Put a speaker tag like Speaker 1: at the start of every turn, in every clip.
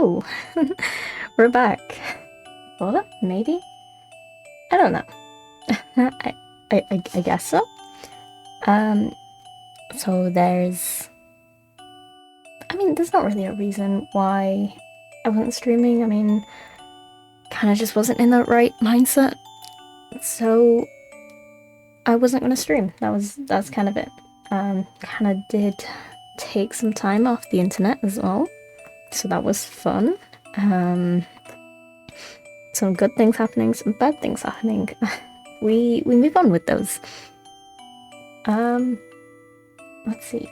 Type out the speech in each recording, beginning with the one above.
Speaker 1: Hello! We're back. Sorta? Maybe? I don't know. I guess so. So there's not really a reason why I wasn't streaming. I mean, kind of just wasn't in the right mindset. So I wasn't gonna stream. That's kind of it. Kind of did take some time off the internet as well. So that was fun. Some good things happening, some bad things happening. We move on with those. Let's see.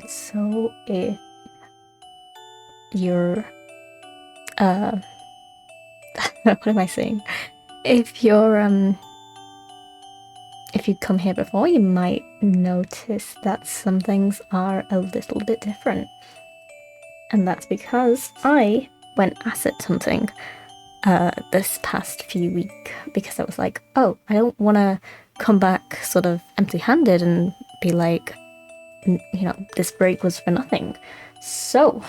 Speaker 1: So if you're what am I saying? If you come here before, you might notice that some things are a little bit different. And that's because I went asset hunting this past few weeks because I was like, oh, I don't want to come back sort of empty-handed and be like, this break was for nothing. So,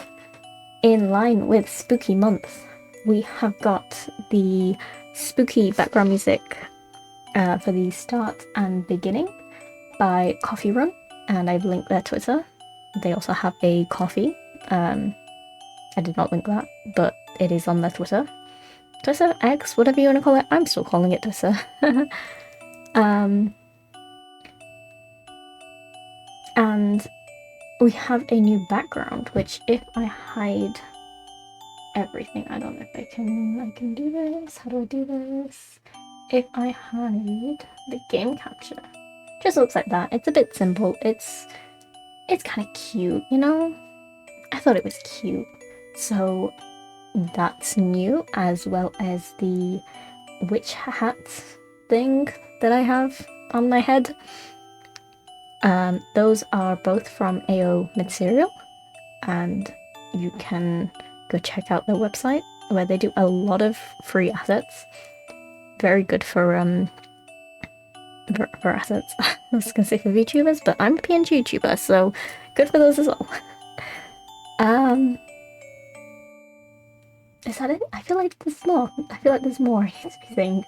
Speaker 1: in line with Spooky Month, we have got the spooky background music for the start and beginning by Coffee Run, and I've linked their Twitter. They also have a coffee. I did not link that, but it is on their Twitter. Twitter, X, whatever you want to call it. I'm still calling it Twitter. And we have a new background, which if I hide everything, I don't know if I can do this. How do I do this? If I hide the game capture, just looks like that. It's a bit simple. It's kind of cute, you know? I thought it was cute. So that's new, as well as the witch hat thing that I have on my head. Those are both from AO Material, and you can go check out their website where they do a lot of free assets. Very good for assets. I was gonna say for VTubers, but I'm a PNG YouTuber, so good for those as well. Is that it? I feel like there's more. I feel like there's more I need to be saying.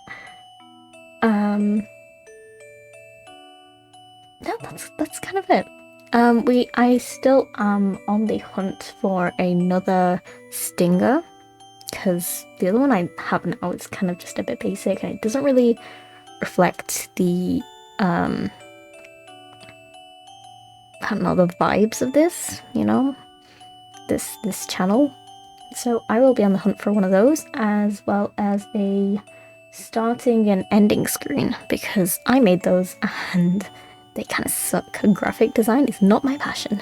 Speaker 1: No, that's kind of it. I still am on the hunt for another stinger, because the other one I have now is kind of just a bit basic and it doesn't really reflect the I don't know, the vibes of this, this channel. So I will be on the hunt for one of those, as well as a starting and ending screen, because I made those and they kind of suck. Graphic design is not my passion.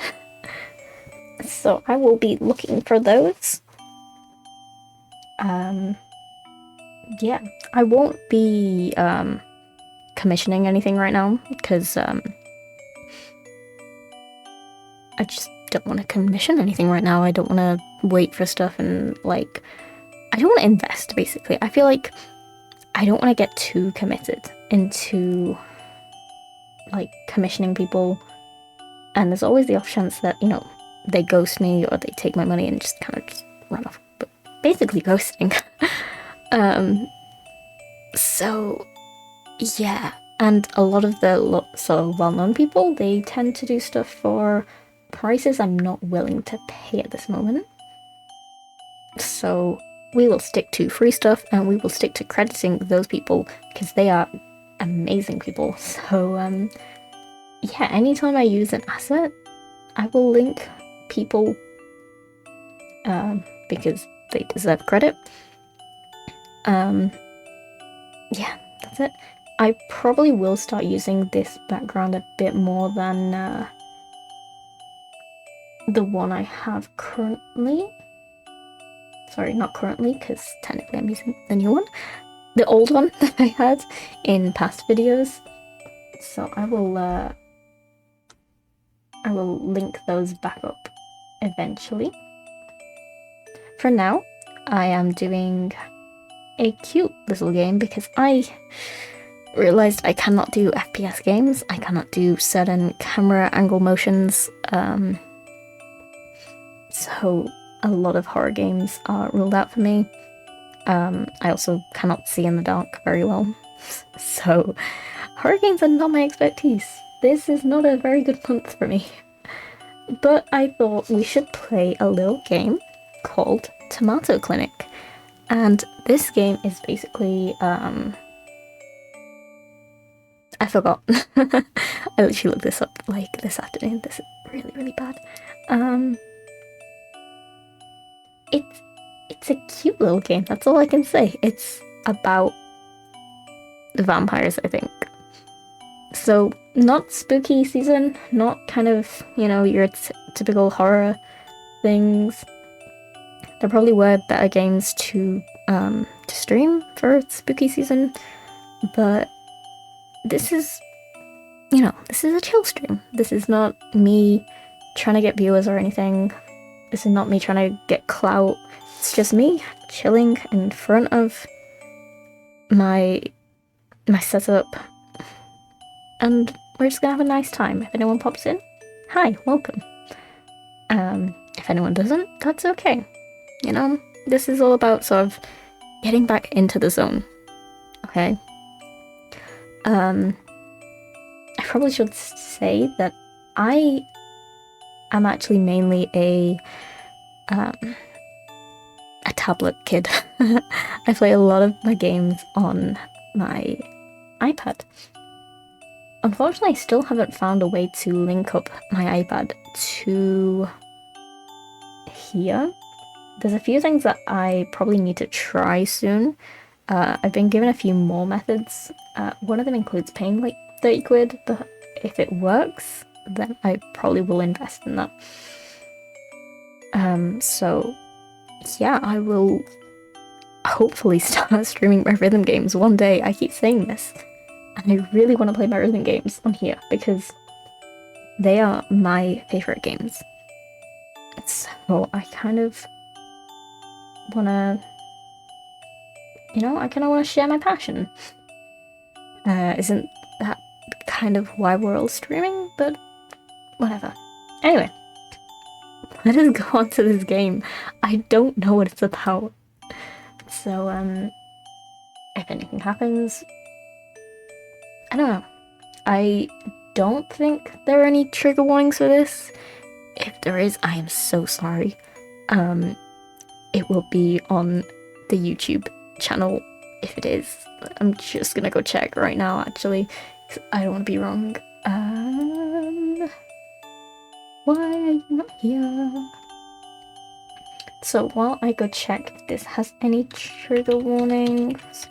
Speaker 1: So I will be looking for those. Yeah, I won't be commissioning anything right now, because I just don't want to commission anything right now. I don't want to wait for stuff, and I don't want to invest, basically. I feel like I don't want to get too committed into commissioning people, and there's always the off chance that they ghost me or they take my money and just kind of just run off, but basically ghosting. So yeah, and a lot of the sort of well-known people, they tend to do stuff for prices I'm not willing to pay at this moment. So we will stick to free stuff, and we will stick to crediting those people because they are amazing people. So yeah, anytime I use an asset, I will link people because they deserve credit. Yeah, that's it. I probably will start using this background a bit more than the one I have currently. Sorry, not currently, because technically I'm using the new one. The old one that I had in past videos. So I will link those back up eventually. For now, I am doing a cute little game because I realized I cannot do FPS games. I cannot do certain camera angle motions. So a lot of horror games are ruled out for me. I also cannot see in the dark very well. So, horror games are not my expertise. This is not a very good month for me. But I thought we should play a little game called Tomato Clinic. And this game is basically, I forgot. I literally looked this up like this afternoon. This is really, really bad. It's a cute little game. That's all I can say. It's about the vampires, I think. So, not spooky season, not kind of, your typical horror things. There probably were better games to stream for spooky season, but this is, this is a chill stream. This is not me trying to get viewers or anything. This is not me trying to get clout. It's just me chilling in front of my setup, and we're just gonna have a nice time. If anyone pops in, hi, welcome. If anyone doesn't, that's okay. This is all about sort of getting back into the zone. Okay. I probably should say that I am actually mainly a tablet kid. I play a lot of my games on my iPad. Unfortunately, I still haven't found a way to link up my iPad to here. There's a few things that I probably need to try soon. I've been given a few more methods. One of them includes paying like 30 quid, but if it works, then I probably will invest in that. So yeah, I will hopefully start streaming my rhythm games one day. I keep saying this, and I really want to play my rhythm games on here because they are my favorite games. So I kind of wanna, I kind of want to share my passion. Isn't that kind of why we're all streaming? But whatever. Anyway, let us go on to this game. I don't know what it's about. So, if anything happens, I don't know. I don't think there are any trigger warnings for this. If there is, I am so sorry. It will be on the YouTube channel if it is. I'm just gonna go check right now, actually, because I don't want to be wrong. Why are you not here? So while I go check if this has any trigger warnings,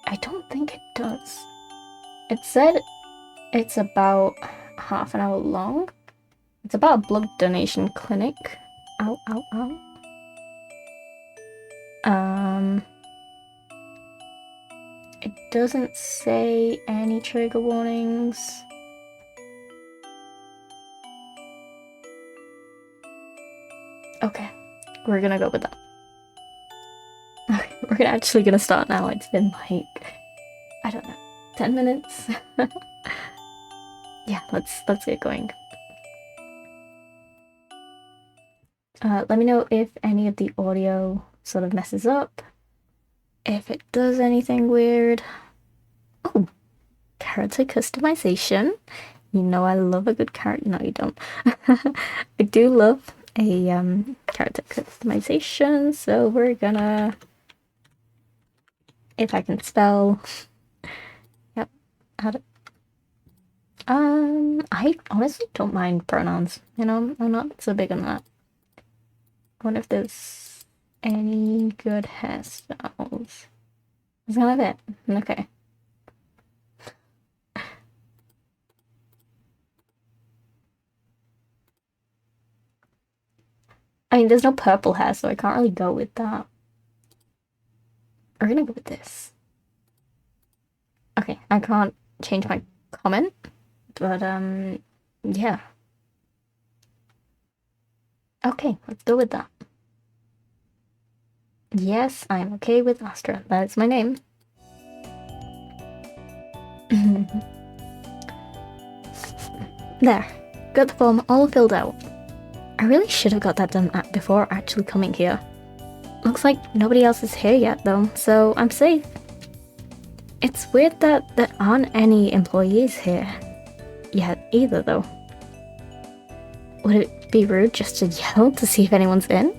Speaker 1: I don't think it does. It said it's about half an hour long. It's about a blood donation clinic. Ow, ow, ow. It doesn't say any trigger warnings. Okay, we're gonna go with that. Okay, we're actually gonna start now. It's been like, I don't know, 10 minutes? Yeah, let's get going. Let me know if any of the audio sort of messes up. If it does anything weird. Oh, character customization. You know I love a good character. No, you don't. I do love a character customization, so we're gonna, if I can spell. Yep. I honestly don't mind pronouns. I'm not so big on that. I wonder if there's any good hairstyles. That's kind of it. Okay. I mean, there's no purple hair, so I can't really go with that. We're gonna go with this. Okay, I can't change my comment, but yeah. Okay, let's go with that. Yes, I'm okay with Astra. That's my name. There. Got the form all filled out. I really should have got that done before actually coming here. Looks like nobody else is here yet though, so I'm safe. It's weird that there aren't any employees here yet either though. Would it be rude just to yell to see if anyone's in?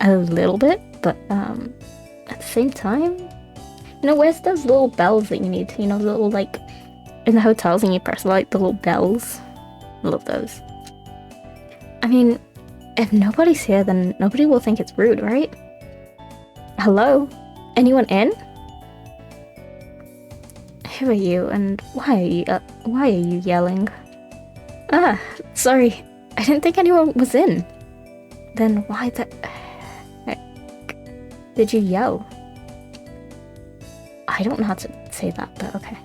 Speaker 1: A little bit, but at the same time, you know, where's those little bells that you need? You know, the little, like, in the hotels and you press like the little bells. I love those. I mean, if nobody's here, then nobody will think it's rude, right? Hello? Anyone in? Who are you, and why are you yelling? Ah, sorry. I didn't think anyone was in. Then why the heck did you yell? I don't know how to say that, but okay.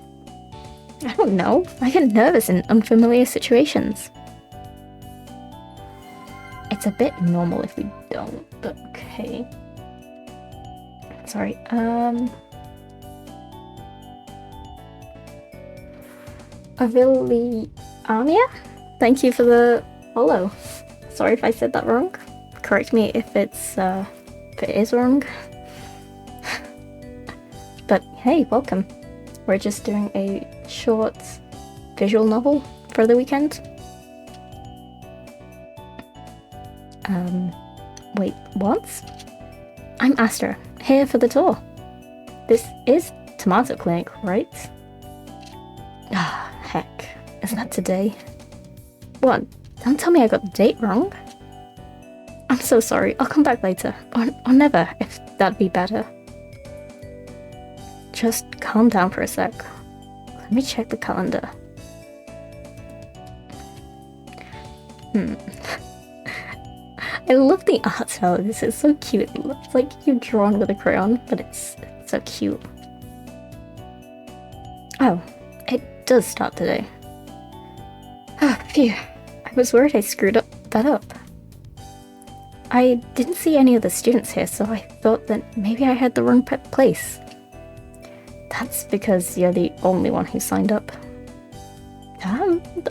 Speaker 1: I don't know. I get nervous in unfamiliar situations. It's a bit normal if we don't, but okay. Sorry, Aviliania? Thank you for the follow. Sorry if I said that wrong. Correct me if it is wrong. But hey, welcome. We're just doing a short visual novel for the weekend. Wait, what? I'm Astra, here for the tour. This is Tomato Clinic, right? Ah, heck. Isn't that today? What? Don't tell me I got the date wrong. I'm so sorry, I'll come back later. Or never, if that'd be better. Just calm down for a sec. Let me check the calendar. I love the art style of this, it's so cute. It looks like you've drawn with a crayon, but it's so cute. Oh, it does start today. Ah, phew. I was worried I screwed that up. I didn't see any of the students here, so I thought that maybe I had the wrong place. That's because you're the only one who signed up.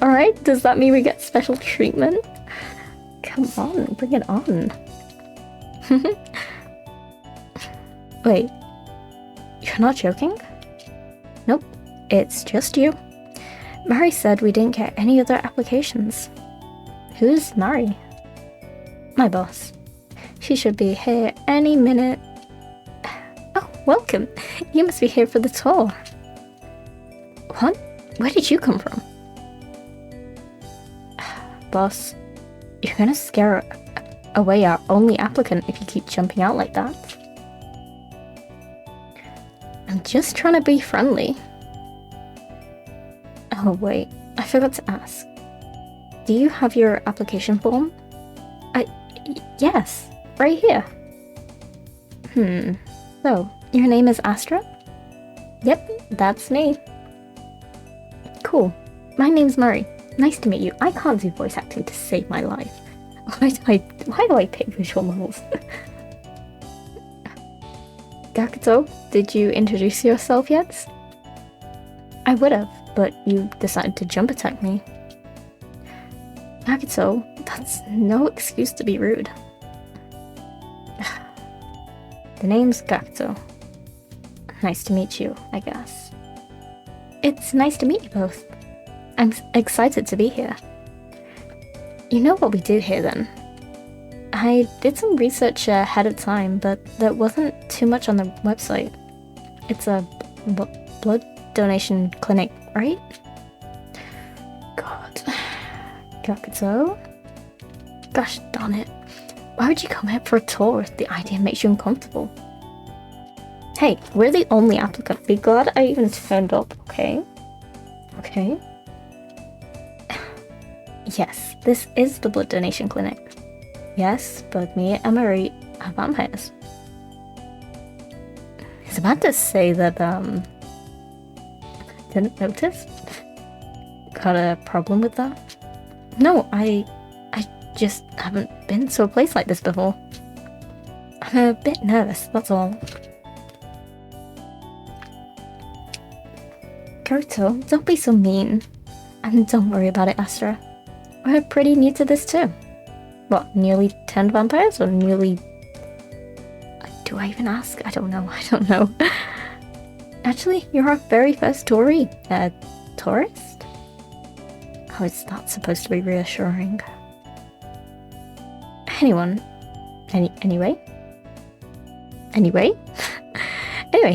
Speaker 1: Alright, does that mean we get special treatment? Come on, bring it on. Wait, you're not joking? Nope, it's just you. Mary said we didn't get any other applications. Who's Mary? My boss. She should be here any minute. Oh, welcome. You must be here for the tour. What? Where did you come from? Boss, you're gonna scare away our only applicant if you keep jumping out like that. I'm just trying to be friendly. Oh wait, I forgot to ask. Do you have your application form? Yes, right here. So, your name is Astra? Yep, that's me. Cool. My name's Murray. Nice to meet you. I can't do voice acting to save my life. Why do I pick visual novels? Gakuto, did you introduce yourself yet? I would have, but you decided to jump attack me. Gakuto, that's no excuse to be rude. The name's Gakuto. Nice to meet you, I guess. It's nice to meet you both. I'm excited to be here. You know what we do here then? I did some research ahead of time, but there wasn't too much on the website. It's a blood donation clinic, right? God. Gakuto? Gosh darn it. Why would you come here for a tour if the idea makes you uncomfortable? Hey, we're the only applicant. Be glad I even turned up, okay? Okay? Yes, this is the blood donation clinic. Yes, but me and Marie are vampires. He's about to say that, didn't notice? Got a problem with that? No, I just haven't been to a place like this before. I'm a bit nervous, that's all. Karuto, don't be so mean. And don't worry about it, Astra. We're pretty new to this too. What, nearly 10 vampires or nearly... Do I even ask? I don't know. I don't know. Actually, you're our very first tourist? How is that supposed to be reassuring? Anyway? Anyway,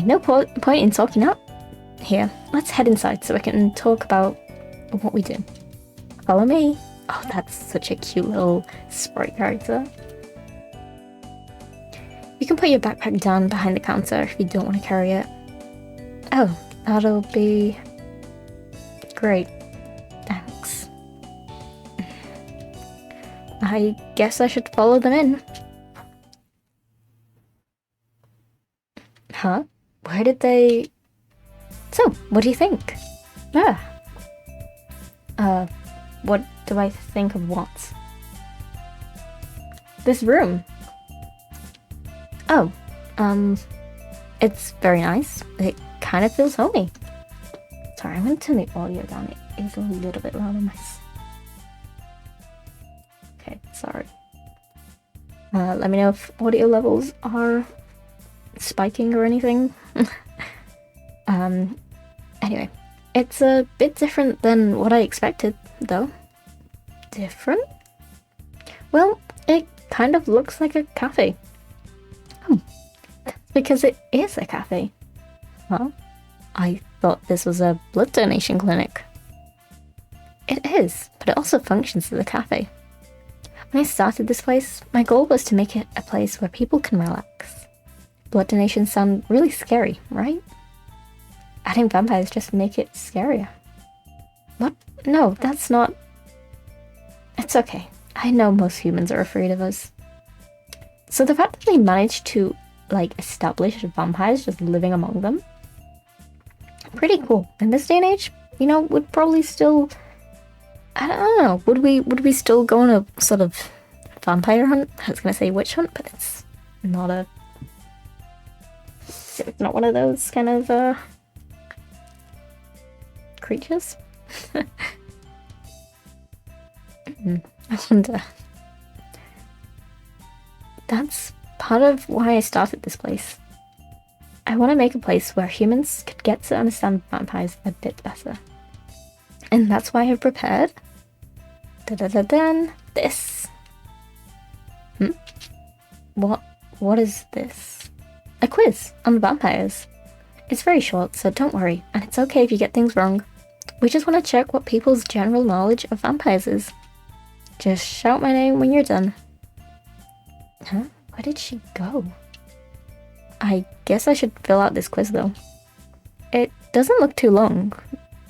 Speaker 1: no point in talking up. Here, let's head inside so I can talk about what we do. Follow me. Oh, that's such a cute little sprite character. You can put your backpack down behind the counter if you don't want to carry it. Oh, that'll be great. Thanks. I guess I should follow them in. Huh? Where did they... So, what do you think? What do I think of what? This room. Oh, it's very nice. It kind of feels homey. Sorry, I'm gonna turn the audio down. It is a little bit loud on my... Okay, sorry. Let me know if audio levels are spiking or anything. Anyway, it's a bit different than what I expected, though. Different? Well, it kind of looks like a cafe. That's because it is a cafe. Well, I thought this was a blood donation clinic. It is, but it also functions as a cafe. When I started this place, my goal was to make it a place where people can relax. Blood donations sound really scary, right? Adding vampires just make it scarier. What? No, that's not... It's okay. I know most humans are afraid of us. So the fact that they managed to, like, establish vampires just living among them, pretty cool. In this day and age, you know, would probably still... I don't know, would we still go on a sort of vampire hunt? I was gonna say witch hunt, but it's not a... It's not one of those kind of, creatures. I wonder. That's part of why I started this place. I want to make a place where humans could get to understand vampires a bit better. And that's why I've prepared this. What is this? A quiz on vampires. It's very short, so don't worry, and it's okay if you get things wrong. We just want to check what people's general knowledge of vampires is. Just shout my name when you're done. Huh? Where did she go? I guess I should fill out this quiz though. It doesn't look too long,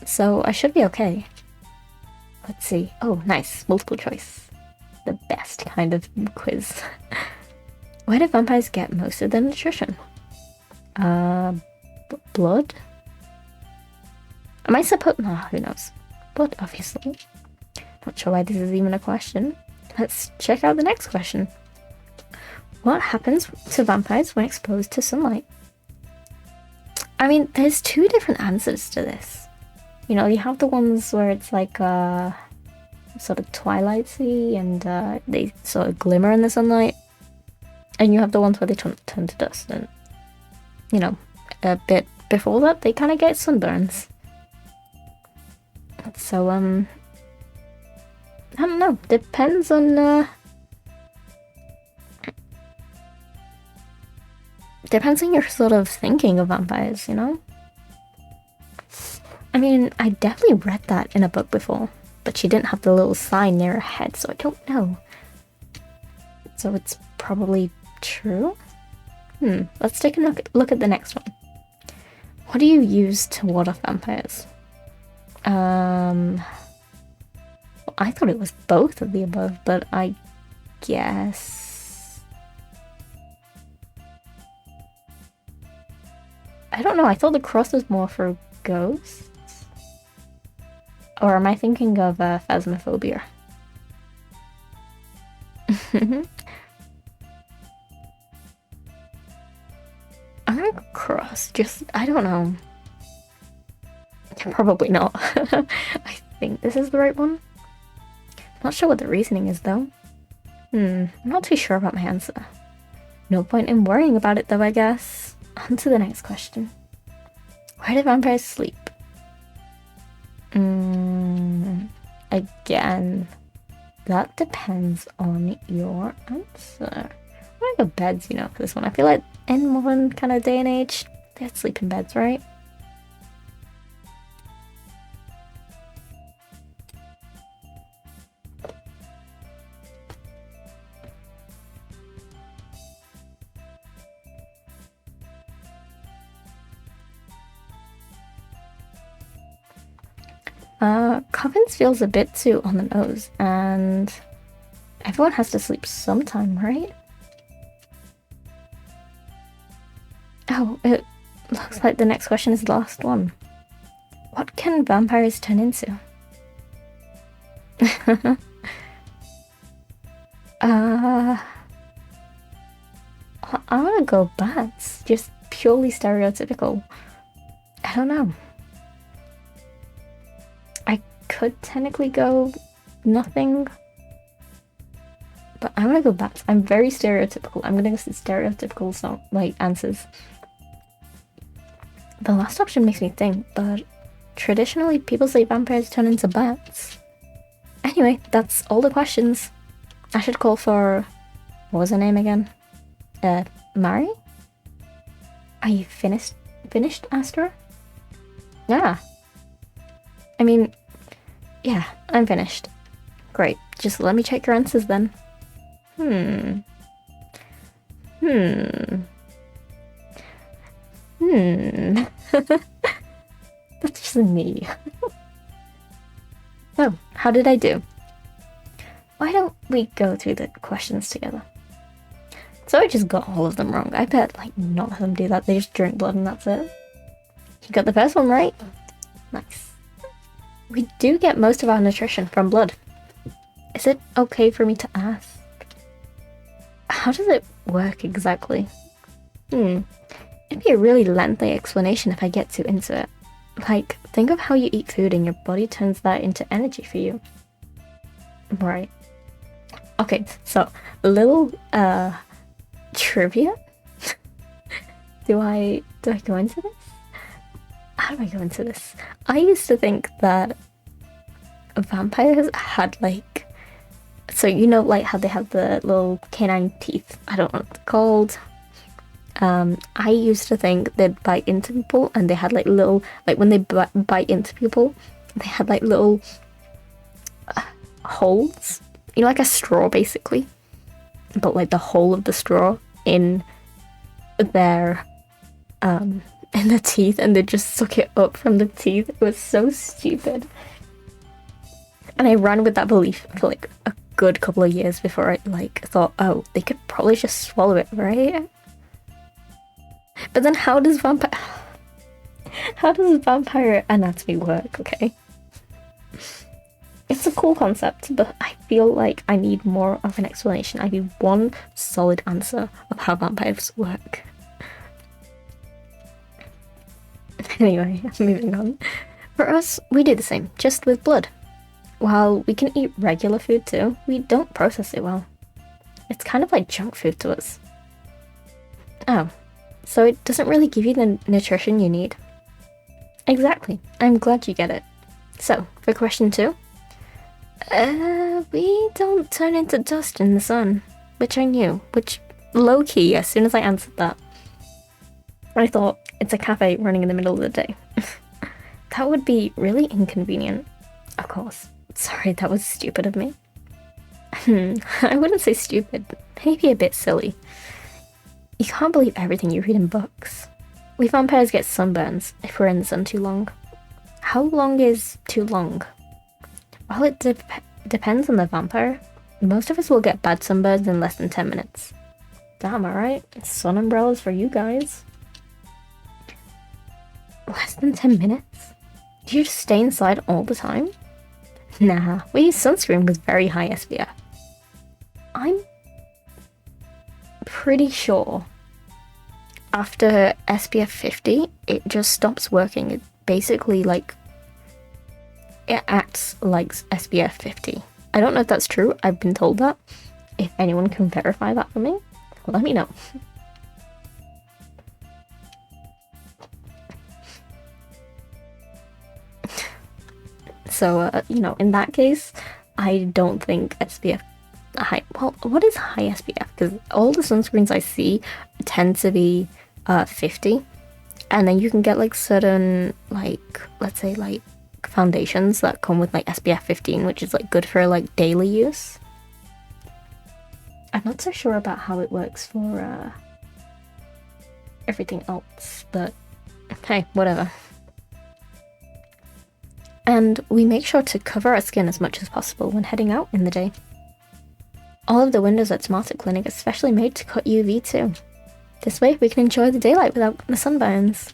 Speaker 1: so I should be okay. Let's see. Oh, nice. Multiple choice. The best kind of quiz. Where do vampires get most of their nutrition? Blood? Am I supposed... No, who knows. Blood, obviously. Not sure why this is even a question. Let's check out the next question. What happens to vampires when exposed to sunlight? I mean, there's two different answers to this. You know, you have the ones where it's like sort of twilighty and they sort of glimmer in the sunlight. And you have the ones where they turn to dust and, you know, a bit before that they kind of get sunburns. So, I don't know. Depends on, depends on your sort of thinking of vampires, you know? I mean, I definitely read that in a book before, but she didn't have the little sign near her head, so I don't know. So it's probably true? Let's take a look at the next one. What do you use to ward off vampires? Well, I thought it was both of the above, but I guess... I don't know, I thought the cross was more for ghosts. Or am I thinking of phasmophobia? I'm gonna go cross, just, I don't know. Probably not. I think this is the right one. Not sure what the reasoning is though. I'm not too sure about my answer. No point in worrying about it though, I guess. On to the next question. Where do vampires sleep? Again, that depends on your answer. I'm gonna go beds, for this one. I feel like in modern kind of day and age, they have to sleep in beds, right? Coffins feels a bit too on the nose, and everyone has to sleep sometime, right? Oh, it looks like the next question is the last one. What can vampires turn into? I want to go bats. Just purely stereotypical. I don't know. I could technically go nothing, but I'm gonna go bats. I'm very stereotypical. I'm gonna go stereotypical answers. The last option makes me think, but traditionally people say vampires turn into bats. Anyway, that's all the questions. I should call for... what was her name again? Mari? Are you finished, Astra? Yeah. I mean, yeah, I'm finished. Great, just let me check your answers then. That's just me. So, how did I do? Why don't we go through the questions together? So I just got all of them wrong. I bet none of them do that. They just drink blood and that's it. You got the first one right. Nice. We do get most of our nutrition from blood. Is it okay for me to ask? How does it work exactly? It'd be a really lengthy explanation if I get too into it. Think of how you eat food and your body turns that into energy for you. Right. Okay, so a little trivia. Do I go into this? How do I go into this? I used to think that vampires had so how they have the little canine teeth. I don't know what it's called. I used to think they'd bite into people and they had little, when they bite into people, they had little holes, like a straw basically, but the hole of the straw in their teeth, and they just suck it up from the teeth. It was so stupid. And I ran with that belief for a good couple of years before I thought, oh, they could probably just swallow it, right? But then how does vampire anatomy work, okay? It's a cool concept, but I feel like I need more of an explanation. I need one solid answer of how vampires work. Anyway, moving on. For us, we do the same, just with blood. While we can eat regular food too, we don't process it well. It's kind of like junk food to us. Oh, so it doesn't really give you the nutrition you need? Exactly. I'm glad you get it. So, for question 2. We don't turn into dust in the sun, which I knew, which low-key, as soon as I answered that, I thought, it's a cafe running in the middle of the day. That would be really inconvenient. Of course. Sorry, that was stupid of me. I wouldn't say stupid, maybe a bit silly. You can't believe everything you read in books. We vampires get sunburns if we're in the sun too long. How long is too long? Well, it depends on the vampire. Most of us will get bad sunburns in less than 10 minutes. Damn, alright. Sun umbrellas for you guys. Less than 10 minutes? Do you just stay inside all the time? Nah, we use sunscreen with very high SPF. I'm pretty sure after SPF 50, it just stops working. It basically it acts like SPF 50. I don't know if that's true. I've been told that. If anyone can verify that for me, let me know. So, in that case, I don't think SPF high. Well, what is high SPF? Because all the sunscreens I see tend to be 50, and then you can get like certain, like, let's say like foundations that come with like SPF 15, which is like good for like daily use. I'm not so sure about how it works for everything else, but hey, whatever. And we make sure to cover our skin as much as possible when heading out in the day. All of the windows at Smarter Clinic are specially made to cut UV too. This way we can enjoy the daylight without the sunburns.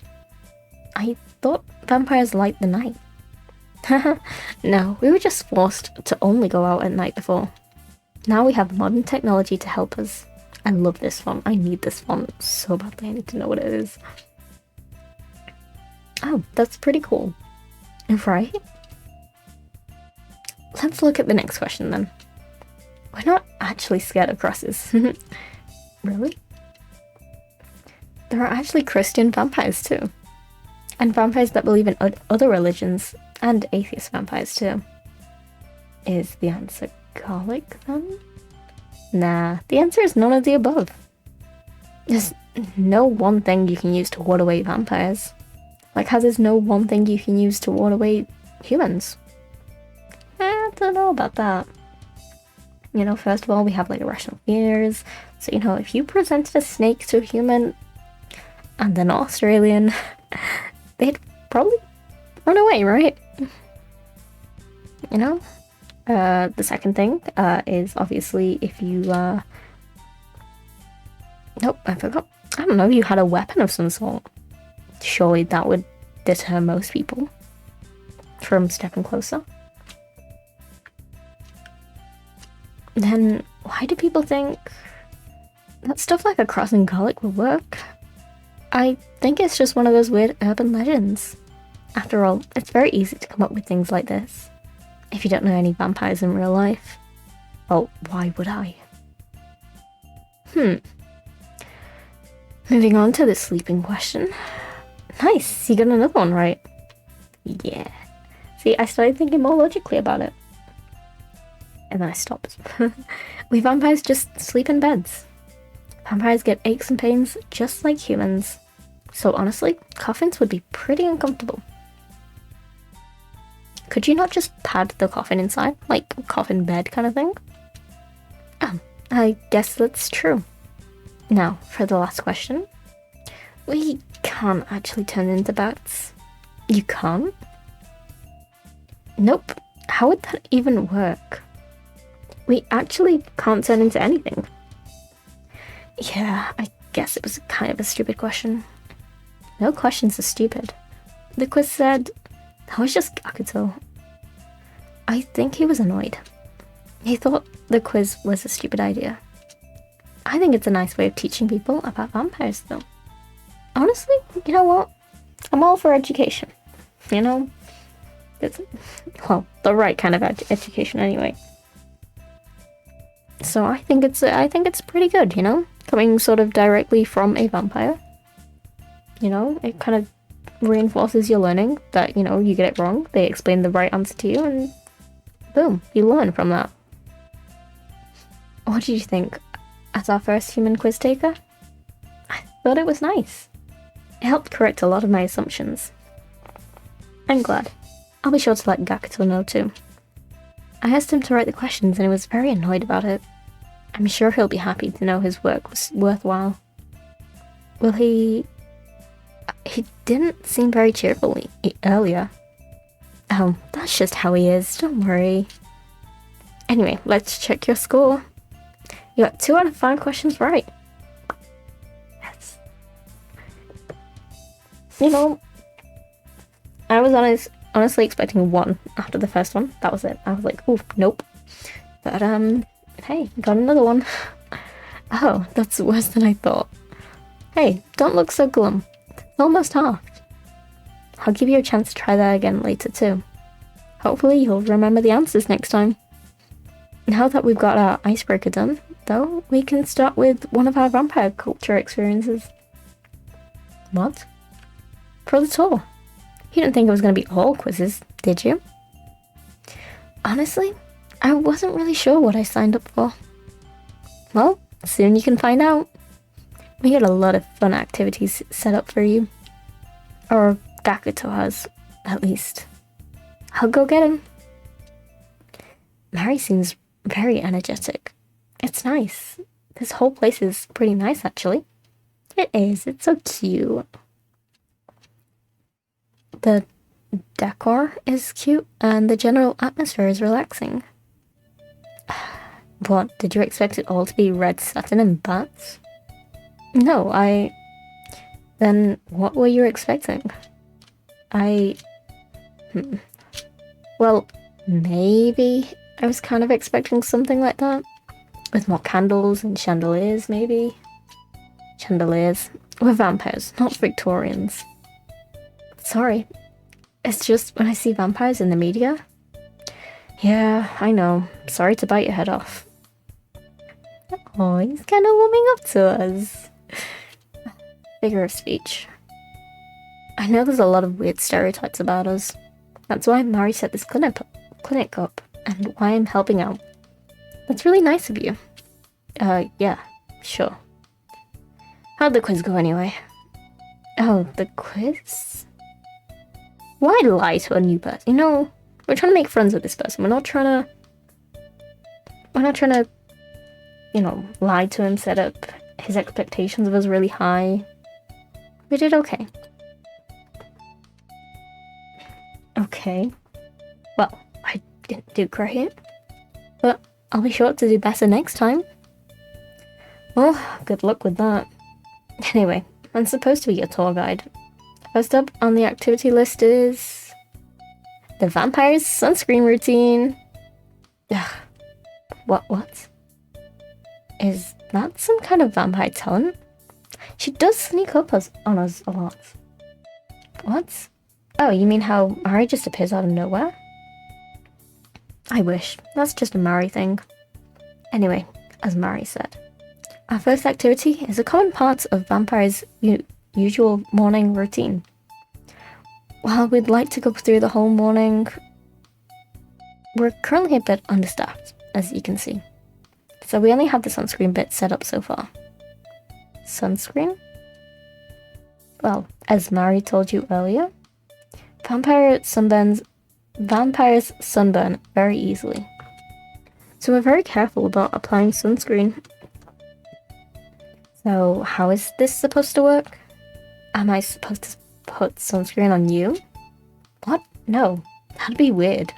Speaker 1: I thought vampires liked the night. No, we were just forced to only go out at night before. Now we have modern technology to help us. I love this font. I need this font so badly. I need to know what it is. Oh, that's pretty cool. Right? Let's look at the next question then. We're not actually scared of crosses. Really? There are actually Christian vampires too. And vampires that believe in other religions, and atheist vampires too. Is the answer Catholic then? Nah, the answer is none of the above. There's no one thing you can use to ward away vampires. Like how there's no one thing you can use to ward away humans. I don't know about that. First of all, we have like irrational fears. So, if you presented a snake to a human and they're not Australian, they'd probably run away, right? The second thing is obviously if you, nope, I forgot. I don't know, you had a weapon of some sort. Surely that would deter most people from stepping closer. Then why do people think that stuff like a cross and garlic will work? I think it's just one of those weird urban legends. After all, it's very easy to come up with things like this. If you don't know any vampires in real life, well, why would I? Moving on to the sleeping question. Nice, you got another one right. Yeah. See, I started thinking more logically about it. And then I stopped. We vampires just sleep in beds. Vampires get aches and pains just like humans. So honestly, coffins would be pretty uncomfortable. Could you not just pad the coffin inside? Like a coffin bed kind of thing? I guess that's true. Now, for the last question. We can't actually turn into bats. You can't? Nope. How would that even work? We actually can't turn into anything. Yeah, I guess it was kind of a stupid question. No questions are stupid. The quiz said, that was just Gakuto. I think he was annoyed. He thought the quiz was a stupid idea. I think it's a nice way of teaching people about vampires though. Honestly, you know what? I'm all for education. It's, well, the right kind of education anyway. So I think it's pretty good, coming sort of directly from a vampire. It kind of reinforces your learning that, you get it wrong, they explain the right answer to you, and boom, you learn from that. What did you think? As our first human quiz taker? I thought it was nice. It helped correct a lot of my assumptions. I'm glad. I'll be sure to let Gakuto know too. I asked him to write the questions and he was very annoyed about it. I'm sure he'll be happy to know his work was worthwhile. Will he... He didn't seem very cheerful earlier. Oh, that's just how he is, don't worry. Anyway, let's check your score. You got 2 out of 5 questions right. Yes. I was honestly expecting 1 after the first one. That was it. I was like, ooh, nope. But, hey, got another one. Oh, that's worse than I thought. Hey, don't look so glum. It's almost half. I'll give you a chance to try that again later too. Hopefully you'll remember the answers next time. Now that we've got our icebreaker done, though, we can start with one of our vampire culture experiences. What? For the tour. You didn't think it was going to be all quizzes, did you? Honestly, I wasn't really sure what I signed up for. Well, soon you can find out. We got a lot of fun activities set up for you. Or Gakuto has, at least. I'll go get him. Mari seems very energetic. It's nice. This whole place is pretty nice, actually. It is. It's so cute. The decor is cute, and the general atmosphere is relaxing. What, did you expect it all to be red satin and bats? No, Then what were you expecting? Well, maybe I was kind of expecting something like that. With more candles and chandeliers, maybe? Chandeliers. We're vampires, not Victorians. Sorry. It's just when I see vampires in the media. Yeah, I know. Sorry to bite your head off. Oh, he's kind of warming up to us. Figure of speech. I know there's a lot of weird stereotypes about us. That's why Mari set this clinic up, and why I'm helping out. That's really nice of you. Yeah, sure. How'd the quiz go anyway? Oh, the quiz? Why lie to a new person? You know, we're trying to make friends with this person. We're not trying to, you know, lie to him, set up his expectations of us really high. We did okay. Okay. Well, I didn't do great, but I'll be sure to do better next time. Well, good luck with that. Anyway, I'm supposed to be your tour guide. First up on the activity list is the vampire's sunscreen routine. Ugh. What? Is that some kind of vampire talent? She does sneak up on us a lot. What? Oh, you mean how Mari just appears out of nowhere? I wish. That's just a Mari thing. Anyway, as Mari said, our first activity is a common part of Vampire's usual morning routine. While we'd like to go through the whole morning, we're currently a bit understaffed, as you can see. So we only have the sunscreen bit set up so far. Sunscreen? Well, as Mari told you earlier, vampires sunburn very easily. So we're very careful about applying sunscreen. So how is this supposed to work? Am I supposed to put sunscreen on you? What? No, that'd be weird.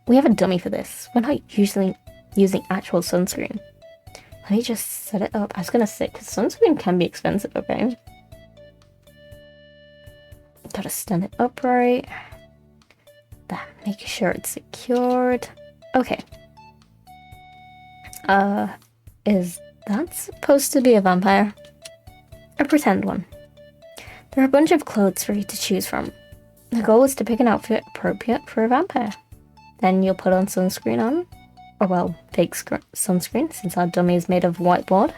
Speaker 1: We have a dummy for this. We're not usually using actual sunscreen. Let me just set it up. I was gonna say, because sunscreen can be expensive, okay? Gotta stand it upright. Making sure it's secured. Okay. Is that supposed to be a vampire? A pretend one. There are a bunch of clothes for you to choose from. The goal is to pick an outfit appropriate for a vampire. Then you'll put on sunscreen on. Or well, fake sunscreen, since our dummy is made of whiteboard.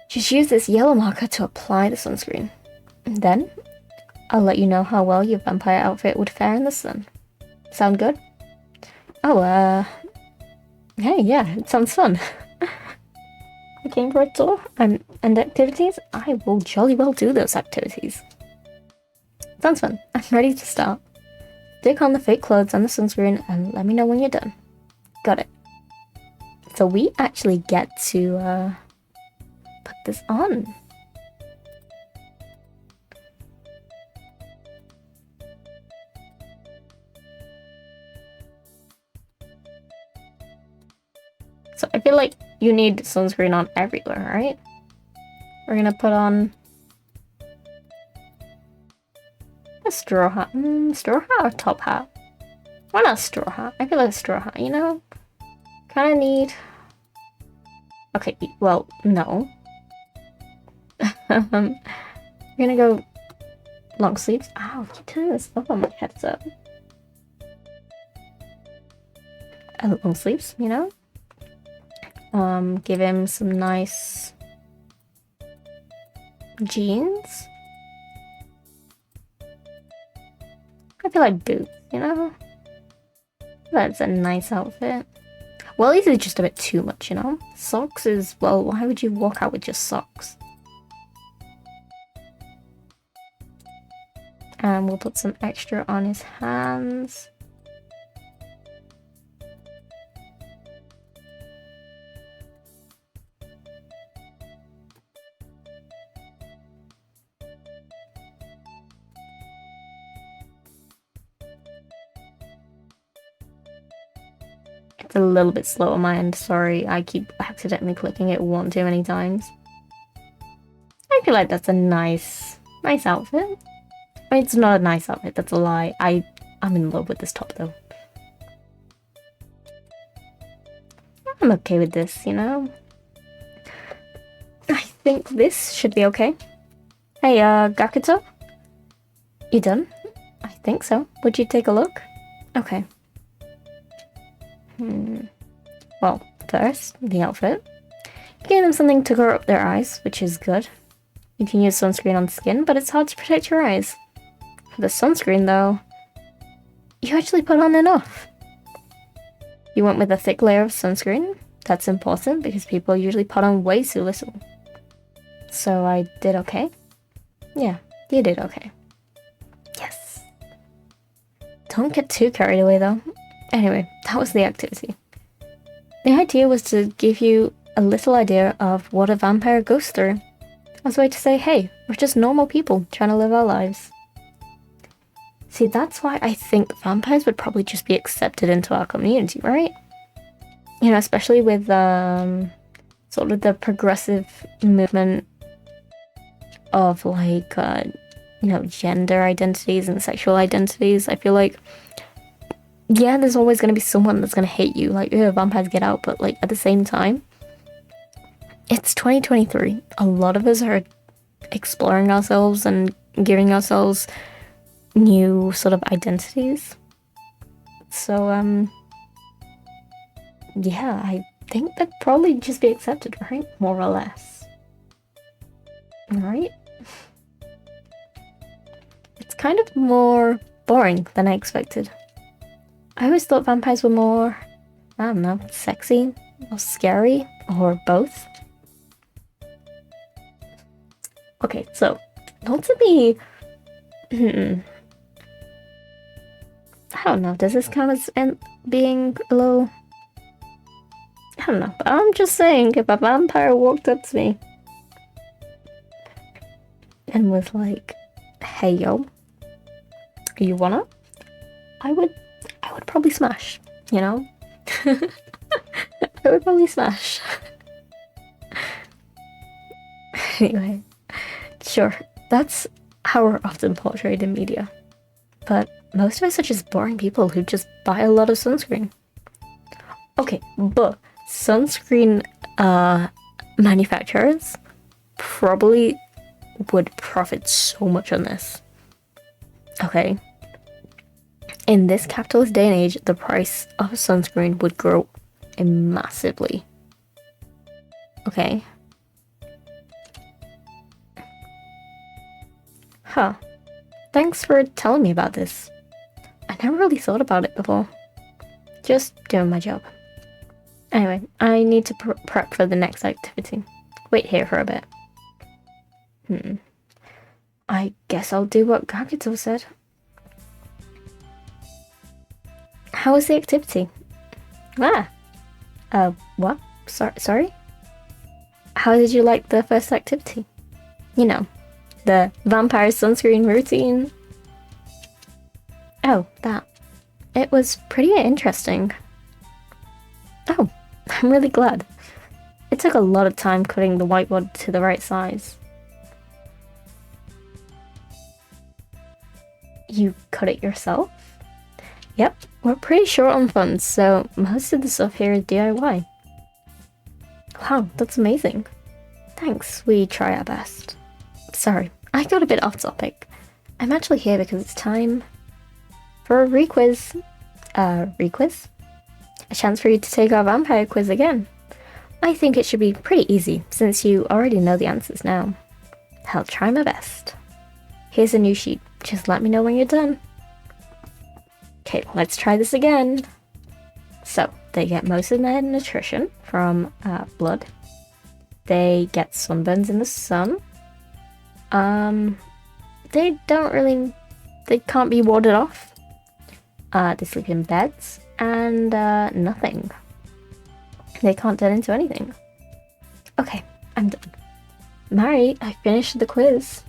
Speaker 1: Just use this yellow marker to apply the sunscreen. And then, I'll let you know how well your vampire outfit would fare in the sun. Sound good? Oh, hey, yeah, it sounds fun. You came for a tour and activities? I will jolly well do those activities. Sounds fun. I'm ready to start. Stick on the fake clothes and the sunscreen and let me know when you're done. Got it. So we actually get to, put this on. So I feel like you need sunscreen on everywhere, right? We're gonna put on a straw hat. Straw hat or top hat? Why not straw hat? I feel like a straw hat, you know? Kinda need... Okay, well, no. We're gonna go long sleeves. Ow, keep turning this up on my headset. Long sleeves, you know? Give him some nice jeans. I feel like boots, you know? That's a nice outfit. Well, these are just a bit too much, you know? Socks is, well, why would you walk out with just socks? And we'll put some extra on his hands. It's a little bit slow on my end, sorry. I keep accidentally clicking it one too many times. I feel like that's a nice outfit. I mean, it's not a nice outfit, that's a lie. I'm in love with this top though. I'm okay with this, you know? I think this should be okay. Hey, Gakuto? You done? I think so. Would you take a look? Okay. Well, first, the outfit. You gave them something to cover up their eyes, which is good. You can use sunscreen on skin, but it's hard to protect your eyes. For the sunscreen, though, you actually put on enough. You went with a thick layer of sunscreen. That's important because people usually put on way too little. So I did okay? Yeah, you did okay. Yes. Don't get too carried away, though. Anyway, that was the activity. The idea was to give you a little idea of what a vampire goes through. As a way to say, hey, we're just normal people trying to live our lives. See, that's why I think vampires would probably just be accepted into our community, right? You know, especially with sort of the progressive movement of like, you know, gender identities and sexual identities. I feel like, yeah, there's always going to be someone that's going to hate you, like, vampires get out, but like at the same time, it's 2023. A lot of us are exploring ourselves and giving ourselves new sort of identities. So, yeah, I think that'd probably just be accepted, right? More or less. Right? It's kind of more boring than I expected. I always thought vampires were more, I don't know, sexy or scary or both. Okay, so, not to be... I don't know, does this count as being a little... I don't know, but I'm just saying, if a vampire walked up to me and was like, hey yo, you wanna? I would probably smash, you know? I would probably smash. Anyway, sure, that's how we're often portrayed in media. But most of us are just boring people who just buy a lot of sunscreen. Okay, but sunscreen manufacturers probably would profit so much on this. Okay. In this capitalist day and age, the price of sunscreen would grow massively. Okay. Huh. Thanks for telling me about this. I never really thought about it before. Just doing my job. Anyway, I need to prep for the next activity. Wait here for a bit. I guess I'll do what Gakuto said. How was the activity? What? Sorry? How did you like the first activity? You know, the vampire sunscreen routine. Oh, that. It was pretty interesting. Oh, I'm really glad. It took a lot of time cutting the whiteboard to the right size. You cut it yourself? Yep, we're pretty short on funds, so most of the stuff here is DIY. Wow, that's amazing. Thanks, we try our best. Sorry, I got a bit off topic. I'm actually here because it's time for a requiz. Requiz? A chance for you to take our vampire quiz again. I think it should be pretty easy, since you already know the answers now. I'll try my best. Here's a new sheet. Just let me know when you're done. Okay, let's try this again. So, they get most of their nutrition from blood. They get sunburns in the sun. They can't be warded off. They sleep in beds, and nothing. They can't turn into anything. Okay, I'm done. Mari, I finished the quiz.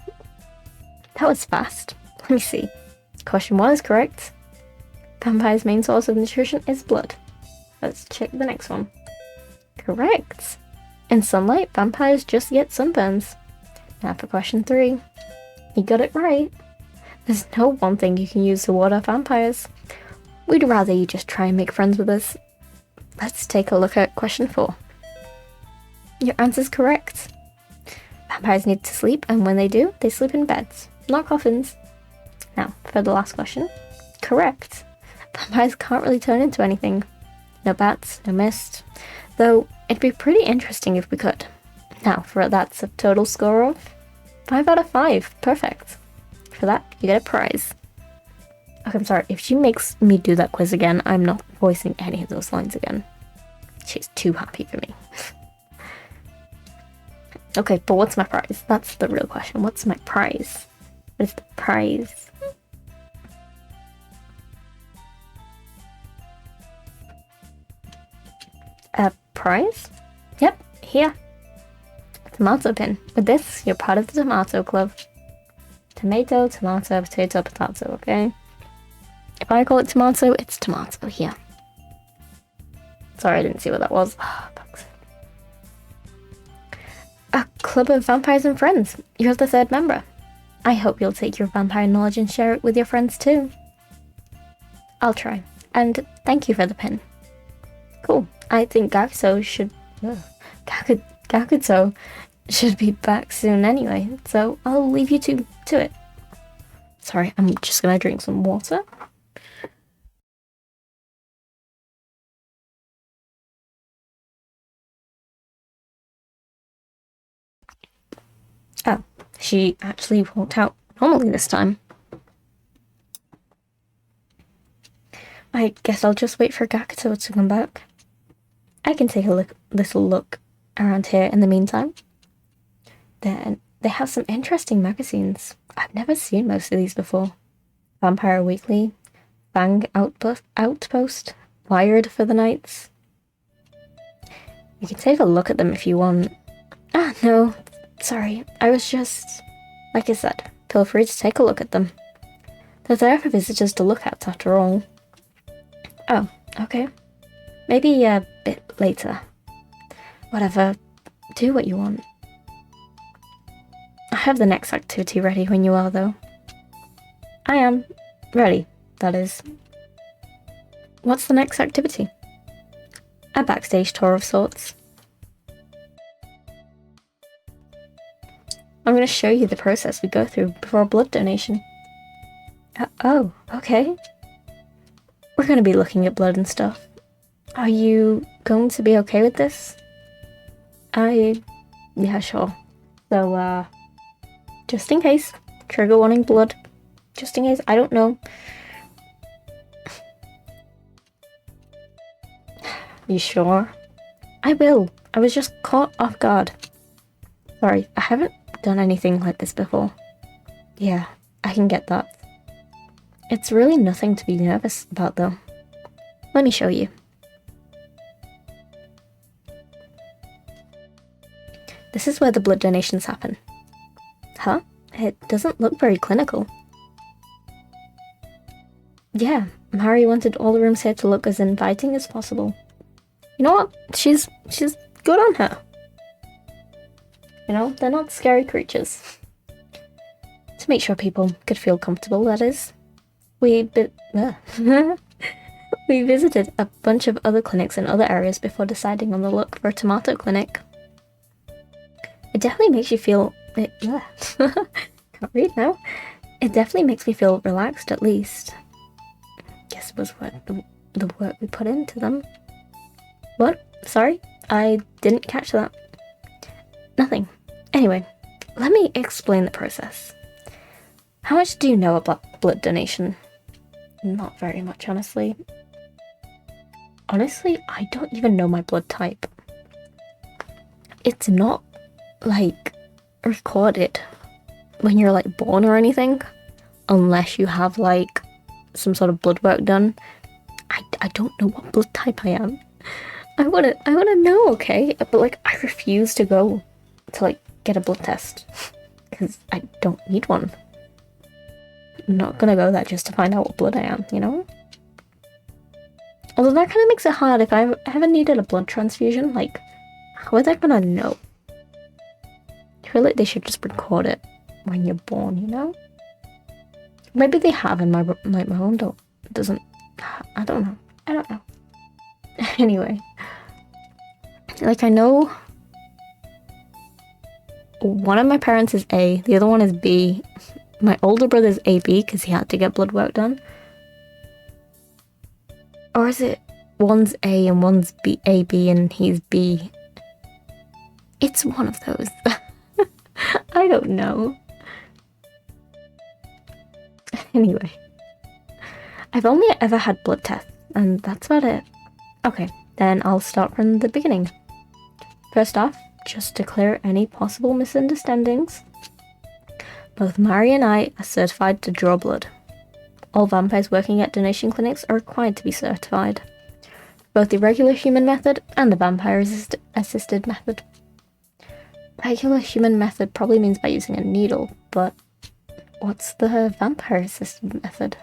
Speaker 1: That was fast. Let me see. Question 1 is correct. Vampire's main source of nutrition is blood. Let's check the next one. Correct. In sunlight, vampires just get sunburns. Now for question 3. You got it right. There's no one thing you can use to ward off vampires. We'd rather you just try and make friends with us. Let's take a look at question 4. Your answer's correct. Vampires need to sleep, and when they do, they sleep in beds, not coffins. Now, for the last question. Correct. Vampires can't really turn into anything. No bats, no mist. Though, it'd be pretty interesting if we could. Now, that's a total score of 5 out of 5. Perfect. For that, you get a prize. Okay, I'm sorry. If she makes me do that quiz again, I'm not voicing any of those lines again. She's too happy for me. Okay, but what's my prize? That's the real question. What's my prize? What is the prize? A prize? Yep, here. Tomato pin. With this, you're part of the tomato club. Tomato, tomato, potato, potato, okay? If I call it tomato, it's tomato here. Sorry, I didn't see what that was. Thanks. A club of vampires and friends. You're the 3rd member. I hope you'll take your vampire knowledge and share it with your friends too. I'll try. And thank you for the pin. Cool. I think Gakuto should be back soon anyway, so I'll leave you to it. Sorry, I'm just gonna drink some water. Oh, she actually walked out normally this time. I guess I'll just wait for Gakuto to come back. I can take a little look around here in the meantime. Then they have some interesting magazines. I've never seen most of these before. Vampire Weekly, Fang Outpost, Wired for the Nights. You can take a look at them if you want. Ah, no, sorry. I was just... Like I said, feel free to take a look at them. They're there for visitors to look at, after all. Oh, okay. Maybe a bit later. Whatever. Do what you want. I have the next activity ready when you are, though. I am. Ready, that is. What's the next activity? A backstage tour of sorts. I'm going to show you the process we go through before a blood donation. Oh, okay. We're going to be looking at blood and stuff. Are you going to be okay with this? Yeah, sure. So, just in case. Trigger warning blood. Just in case, I don't know. You sure? I will. I was just caught off guard. Sorry, I haven't done anything like this before. Yeah, I can get that. It's really nothing to be nervous about, though. Let me show you. This is where the blood donations happen. Huh? It doesn't look very clinical. Yeah, Mari wanted all the rooms here to look as inviting as possible. You know what? She's good on her. You know, they're not scary creatures. To make sure people could feel comfortable, that is. We visited a bunch of other clinics in other areas before deciding on the look for a tomato clinic. It definitely makes you feel... Can't read now. It definitely makes me feel relaxed, at least. Guess it was what the work we put into them. What? Sorry? I didn't catch that. Nothing. Anyway, let me explain the process. How much do you know about blood donation? Not very much, honestly. Honestly, I don't even know my blood type. It's not, like, recorded when you're, like, born or anything. Unless you have, like, some sort of blood work done. I don't know what blood type I am. I wanna know, okay? But, like, I refuse to go to, like, get a blood test. Because I don't need one. I'm not gonna go there just to find out what blood I am, you know? Although that kind of makes it hard. If I ever needed a blood transfusion, like, how are they gonna know? I feel like they should just record it when you're born, you know? Maybe they have in my home doesn't. I don't know. Anyway, like, I know one of my parents is A, the other one is B. My older brother's AB because he had to get blood work done. Or is it one's A and one's AB and he's B? It's one of those. I don't know. Anyway, I've only ever had blood tests, and that's about it. Okay, then I'll start from the beginning. First off, just to clear any possible misunderstandings, both Mari and I are certified to draw blood. All vampires working at donation clinics are required to be certified. Both the regular human method and the vampire-assisted method. Regular human method probably means by using a needle, but what's the vampire-assisted method?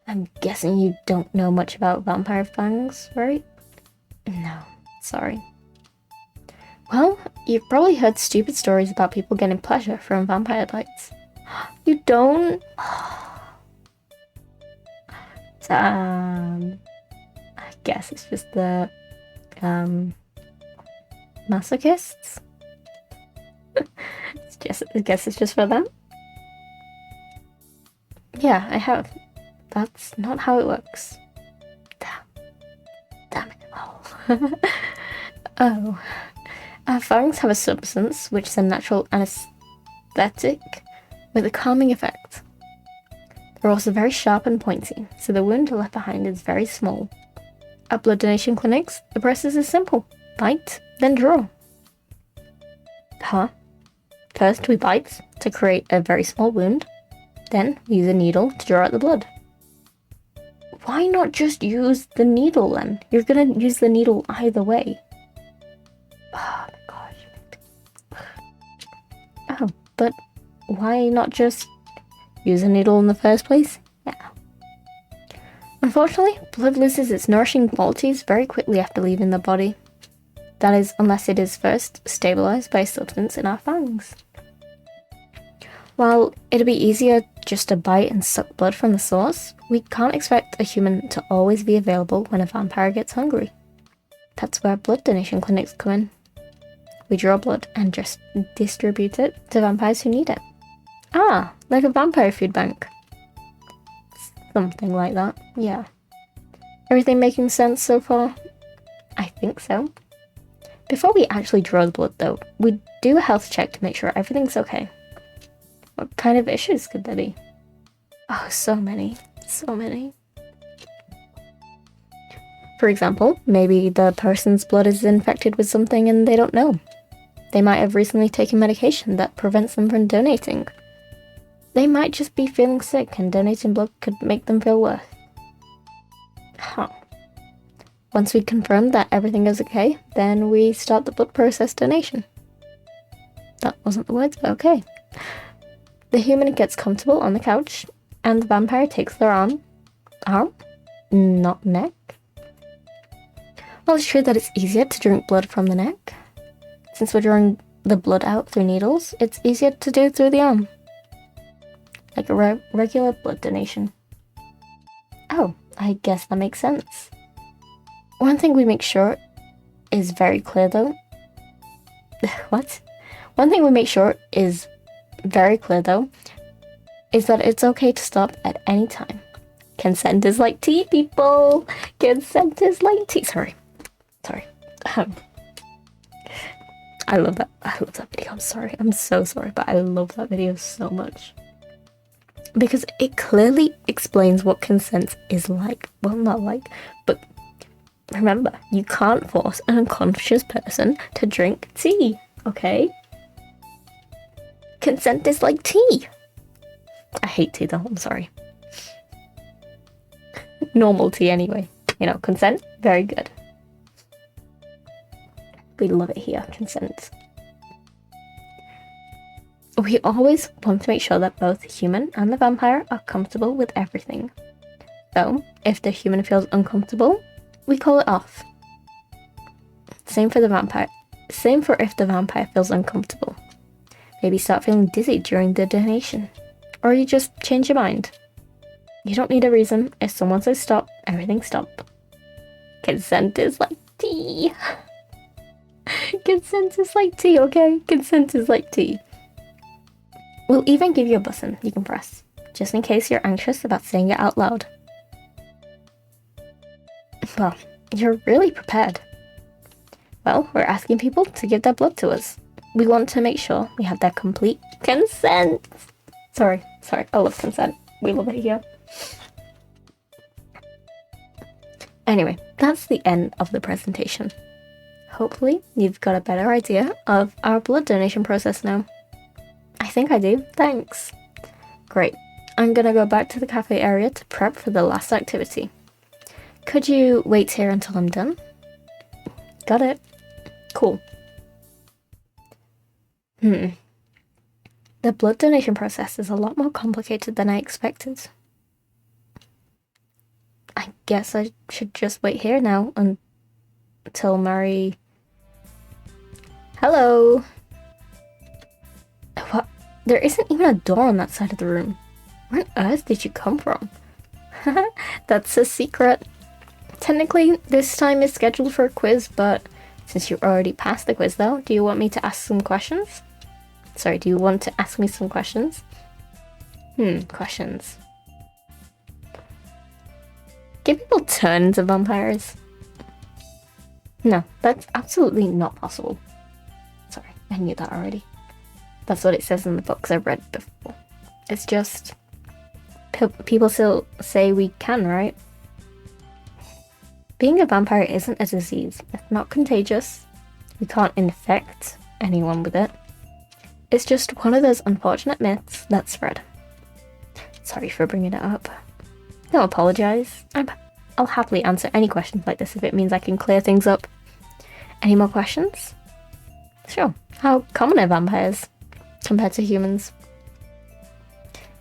Speaker 1: I'm guessing you don't know much about vampire fangs, right? No, sorry. Well, you've probably heard stupid stories about people getting pleasure from vampire bites. You don't? I guess it's just the masochists. I guess it's just for them. Yeah, I have. That's not how it works. Damn it. Oh. Fangs have a substance which is a natural anesthetic with a calming effect. They're also very sharp and pointy, so the wound left behind is very small. At blood donation clinics, the process is simple. Bite, then draw. Huh? First we bite to create a very small wound, then we use a needle to draw out the blood. Why not just use the needle then? You're gonna use the needle either way. Oh my gosh. Oh, but why not just use a needle in the first place? Yeah. Unfortunately, blood loses its nourishing qualities very quickly after leaving the body. That is, unless it is first stabilized by a substance in our fangs. While it'd be easier just to bite and suck blood from the source, we can't expect a human to always be available when a vampire gets hungry. That's where blood donation clinics come in. We draw blood and just distribute it to vampires who need it. Ah, like a vampire food bank. Something like that, yeah. Everything making sense so far? I think so. Before we actually draw the blood though, we do a health check to make sure everything's okay. What kind of issues could there be? Oh, so many. So many. For example, maybe the person's blood is infected with something and they don't know. They might have recently taken medication that prevents them from donating. They might just be feeling sick and donating blood could make them feel worse. Huh. Once we confirm that everything is okay, then we start the blood process donation. That wasn't the words, but okay. The human gets comfortable on the couch, and the vampire takes their arm, not neck. Well, it's true that it's easier to drink blood from the neck. Since we're drawing the blood out through needles, it's easier to do through the arm. Like a regular blood donation. Oh, I guess that makes sense. One thing we make sure is very clear though. What? One thing we make sure is very clear though, is that it's okay to stop at any time. Consent is like tea, people! Consent is like tea. Sorry. I love that. I love that video. I'm sorry. I'm so sorry, but I love that video so much. Because it clearly explains what consent is like. Well, not like, but remember, you can't force an unconscious person to drink tea, okay? Consent is like tea. I hate tea though, I'm sorry. Normal tea anyway. You know, consent, very good. We love it here, consent. We always want to make sure that both the human and the vampire are comfortable with everything. So, if the human feels uncomfortable, we call it off. Same for the vampire. Same for if the vampire feels uncomfortable. Maybe start feeling dizzy during the donation. Or you just change your mind. You don't need a reason. If someone says stop, everything stop. Consent is like tea. Consent is like tea, okay? Consent is like tea. We'll even give you a button you can press, just in case you're anxious about saying it out loud. Well, you're really prepared. Well, we're asking people to give their blood to us. We want to make sure we have their complete consent. Sorry, I love consent. We love it here. Anyway, that's the end of the presentation. Hopefully, you've got a better idea of our blood donation process now. I think I do, thanks. Great, I'm gonna go back to the cafe area to prep for the last activity. Could you wait here until I'm done? Got it. Cool. The blood donation process is a lot more complicated than I expected. I guess I should just wait here now until Mary... Hello! What? There isn't even a door on that side of the room. Where on earth did you come from? That's a secret. Technically, this time is scheduled for a quiz, but since you already passed the quiz though, do you want me to ask some questions? Sorry, do you want to ask me some questions? Questions. Can people turn into vampires? No, that's absolutely not possible. Sorry, I knew that already. That's what it says in the books I've read before. It's just... people still say we can, right? Being a vampire isn't a disease. It's not contagious. We can't infect anyone with it. It's just one of those unfortunate myths that spread. Sorry for bringing it up. Don't apologise. I'll happily answer any questions like this if it means I can clear things up. Any more questions? Sure. How common are vampires compared to humans?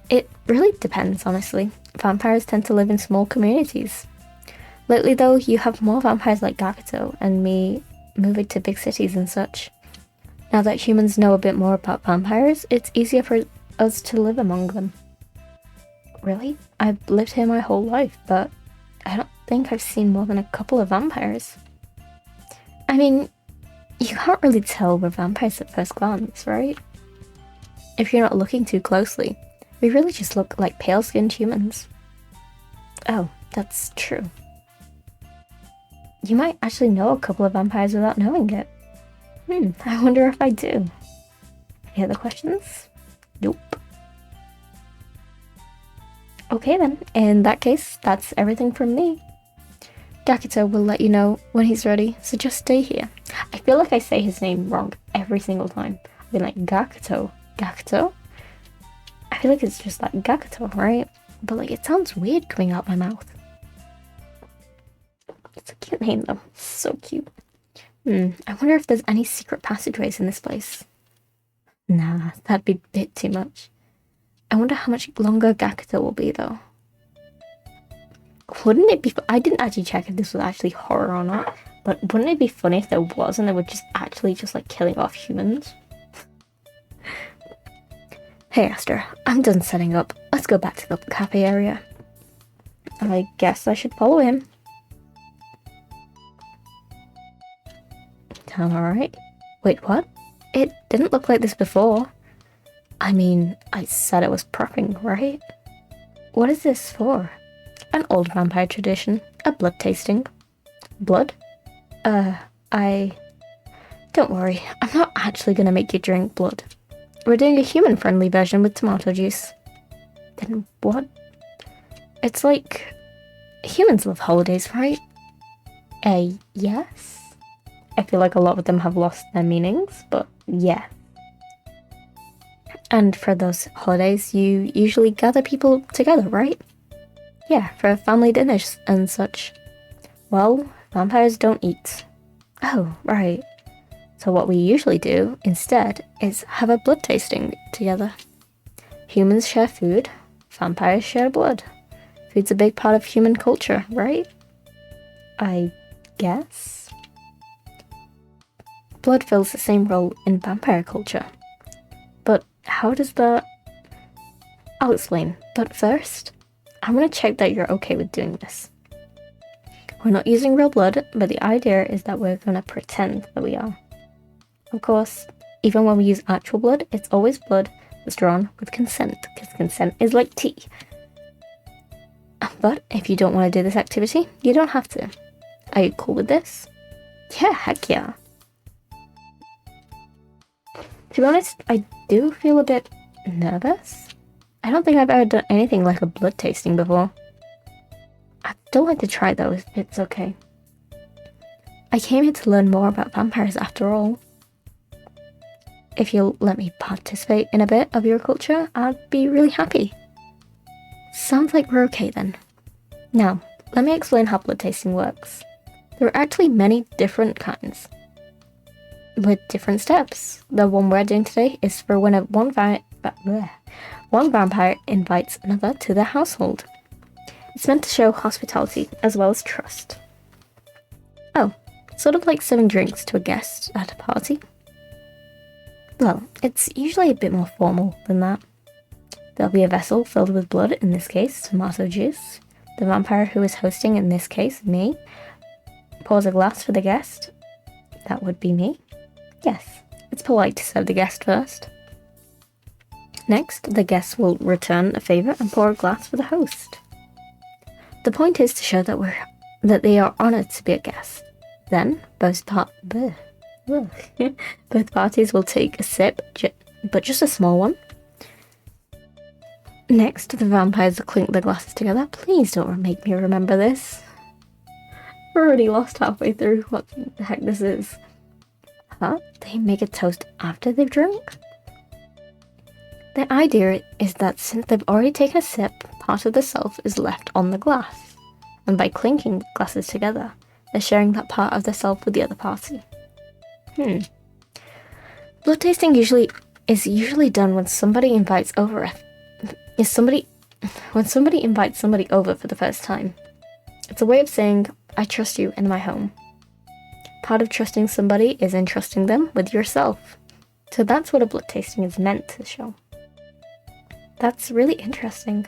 Speaker 1: It really depends, honestly. Vampires tend to live in small communities. Lately though, you have more vampires like Gakuto and me moving to big cities and such. Now that humans know a bit more about vampires, it's easier for us to live among them. Really? I've lived here my whole life, but I don't think I've seen more than a couple of vampires. I mean, you can't really tell we're vampires at first glance, right? If you're not looking too closely, we really just look like pale-skinned humans. Oh, that's true. You might actually know a couple of vampires without knowing it. I wonder if I do. Any other questions? Nope. Okay then, in that case, that's everything from me. Gakuto will let you know when he's ready, so just stay here. I feel like I say his name wrong every single time. I've been like, Gakuto. Gakuto? I feel like it's just like Gakuto, right? But like, it sounds weird coming out my mouth. It's a cute name though, so cute. I wonder if there's any secret passageways in this place. Nah, that'd be a bit too much. I wonder how much longer Gakuto will be though. Wouldn't it be... I didn't actually check if this was actually horror or not, but wouldn't it be funny if there was and they were just actually just like killing off humans? Hey Astra, I'm done setting up. Let's go back to the cafe area. I guess I should follow him. Alright. Wait, what? It didn't look like this before. I mean, I said it was prepping, right? What is this for? An old vampire tradition. A blood tasting. Blood? Don't Don't worry, I'm not actually gonna make you drink blood. We're doing a human-friendly version with tomato juice. Then what? It's like... humans love holidays, right? Yes? I feel like a lot of them have lost their meanings, but yeah. And for those holidays, you usually gather people together, right? Yeah, for family dinners and such. Well, vampires don't eat. Oh, right. So what we usually do, instead, is have a blood tasting together. Humans share food, vampires share blood. Food's a big part of human culture, right? I guess? Blood fills the same role in vampire culture. But how does that... I'll explain, but first, I'm gonna check that you're okay with doing this. We're not using real blood, but the idea is that we're gonna pretend that we are. Of course, even when we use actual blood, it's always blood that's drawn with consent, because consent is like tea. But if you don't want to do this activity, you don't have to. Are you cool with this? Yeah, heck yeah. To be honest, I do feel a bit nervous. I don't think I've ever done anything like a blood tasting before. I'd still like to try though, if it's okay. I came here to learn more about vampires after all. If you'll let me participate in a bit of your culture, I'd be really happy. Sounds like we're okay then. Now, let me explain how blood tasting works. There are actually many different kinds, with different steps. The one we're doing today is for when one vampire invites another to their household. It's meant to show hospitality as well as trust. Oh, sort of like serving drinks to a guest at a party. Well, it's usually a bit more formal than that. There'll be a vessel filled with blood, in this case, tomato juice. The vampire who is hosting, in this case, me, pours a glass for the guest. That would be me. Yes, it's polite to serve the guest first. Next, the guest will return a favour and pour a glass for the host. The point is to show that they are honoured to be a guest. Then, both parties will take a sip, but just a small one. Next, the vampires will clink their glasses together. Please don't make me remember this. We're already lost halfway through what the heck this is. Huh? They make a toast after they've drunk? The idea is that since they've already taken a sip, part of the self is left on the glass. And by clinking glasses together, they're sharing that part of the self with the other party. Blood tasting is usually done when somebody invites somebody over for the first time. It's a way of saying, I trust you in my home. Part of trusting somebody is entrusting them with yourself. So that's what a blood tasting is meant to show. That's really interesting.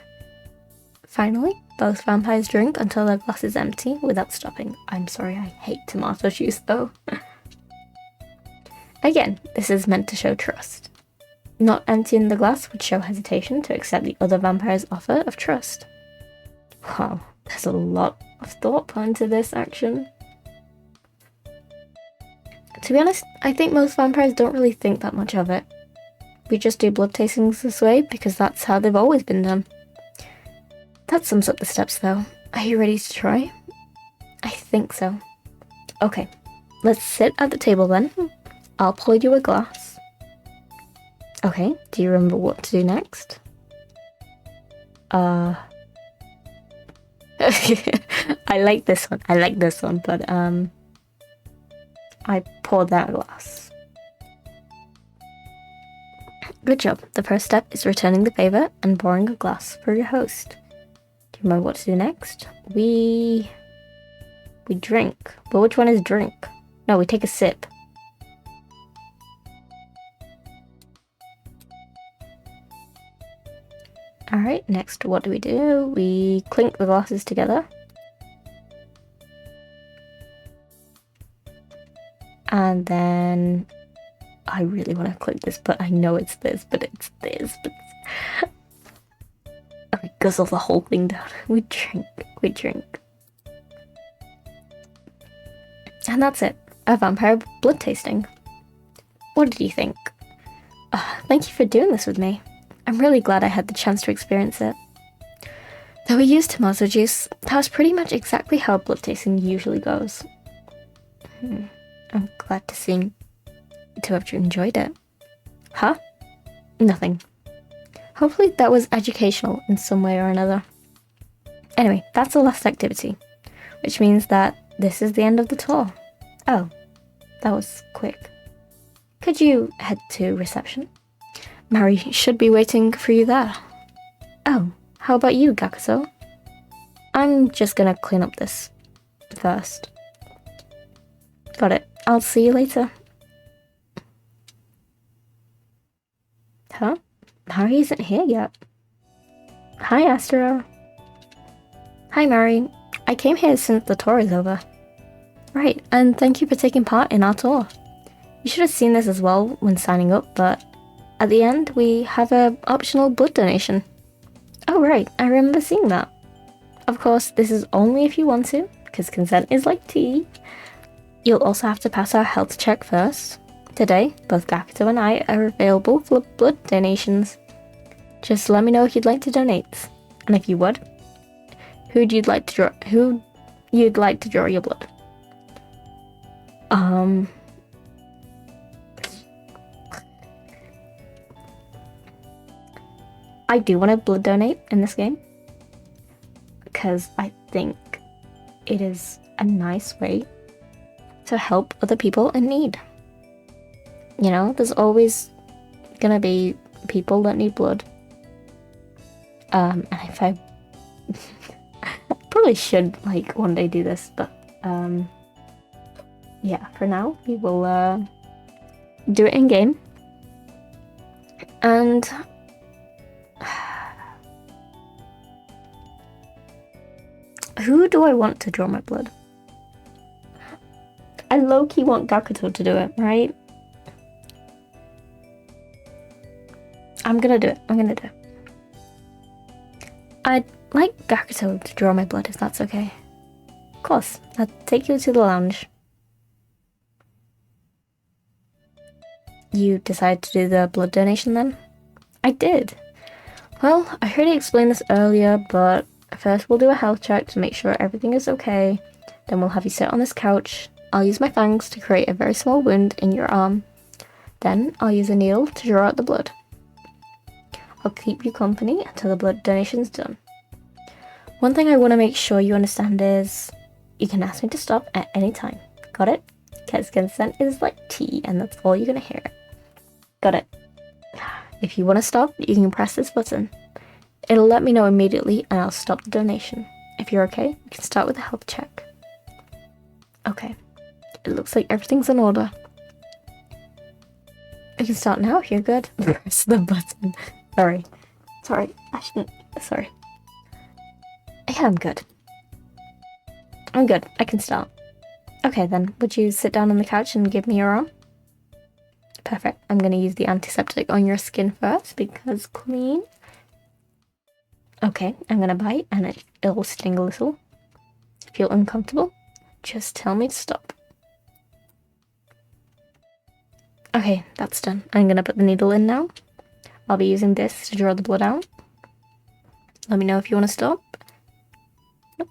Speaker 1: Finally, both vampires drink until their glass is empty without stopping. I'm sorry, I hate tomato juice though. Again, this is meant to show trust. Not emptying the glass would show hesitation to accept the other vampire's offer of trust. Wow, there's a lot of thought put into this action. To be honest, I think most vampires don't really think that much of it. We just do blood tastings this way because that's how they've always been done. That sums up the steps though. Are you ready to try? I think so. Okay, let's sit at the table then. I'll pour you a glass. Okay, do you remember what to do next? I like this one, but I poured that glass. Good job. The first step is returning the favour and pouring a glass for your host. Do you remember what to do next? We drink. But which one is drink? No, we take a sip. Alright, next what do? We clink the glasses together. And then... I really want to click this, but I know it's this, but it's this. Okay, guzzle the whole thing down. We drink. And that's it. A vampire blood tasting. What did you think? Thank you for doing this with me. I'm really glad I had the chance to experience it. Though we used tomato juice, that was pretty much exactly how blood tasting usually goes. I'm glad to have enjoyed it. Huh? Nothing. Hopefully that was educational in some way or another. Anyway, that's the last activity, which means that this is the end of the tour. Oh, that was quick. Could you head to reception? Mary should be waiting for you there. Oh, how about you, Gakuto? I'm just gonna clean up this first. Got it. I'll see you later. Huh? Mary isn't here yet. Hi, Astra. Hi, Mary. I came here since the tour is over. Right, and thank you for taking part in our tour. You should have seen this as well when signing up, but at the end, we have an optional blood donation. Oh right, I remember seeing that. Of course, this is only if you want to, because consent is like tea. You'll also have to pass our health check first. Today, both Gakuto and I are available for blood donations. Just let me know if you'd like to donate, and if you would, who you'd like to draw your blood. I do want to blood donate in this game because I think it is a nice way to help other people in need. You know, there's always gonna be people that need blood. And if I probably should like one day do this, but yeah, for now we will do it in game. And who do I want to draw my blood? I low-key want Gakuto to do it, right? I'm gonna do it. I'd like Gakuto to draw my blood, if that's okay. Of course, I'll take you to the lounge. You decided to do the blood donation then? I did. Well, I heard you explain this earlier, but first we'll do a health check to make sure everything is okay. Then we'll have you sit on this couch. I'll use my fangs to create a very small wound in your arm. Then I'll use a needle to draw out the blood. I'll keep you company until the blood donation's done. One thing I want to make sure you understand is you can ask me to stop at any time. Got it? Because consent is like tea and that's all you're going to hear. Got it? If you want to stop, you can press this button. It'll let me know immediately and I'll stop the donation. If you're okay, we can start with a health check. Okay. It looks like everything's in order. We can start now if you're good. Press the button. Sorry, I shouldn't. Sorry. Yeah, I'm good. I can start. Okay then, would you sit down on the couch and give me your arm? Perfect. I'm going to use the antiseptic on your skin first because clean. Okay, I'm going to bite and it'll sting a little. If you're uncomfortable, just tell me to stop. Okay, that's done. I'm going to put the needle in now. I'll be using this to draw the blood out. Let me know if you want to stop. Nope.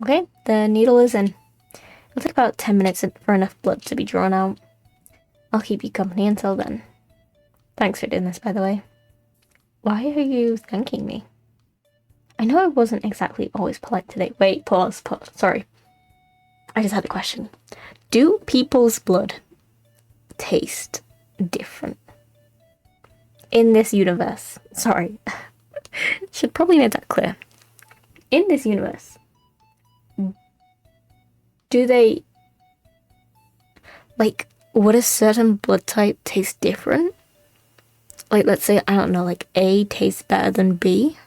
Speaker 1: Okay, the needle is in. It'll take about 10 minutes for enough blood to be drawn out. I'll keep you company until then. Thanks for doing this, by the way. Why are you thanking me? I know I wasn't exactly always polite today. Wait, pause. Sorry. I just had a question. Do people's blood taste different in this universe? Sorry. Should probably make that clear. In this universe, do they, like, would a certain blood type taste different? Like, let's say, I don't know, like A tastes better than B?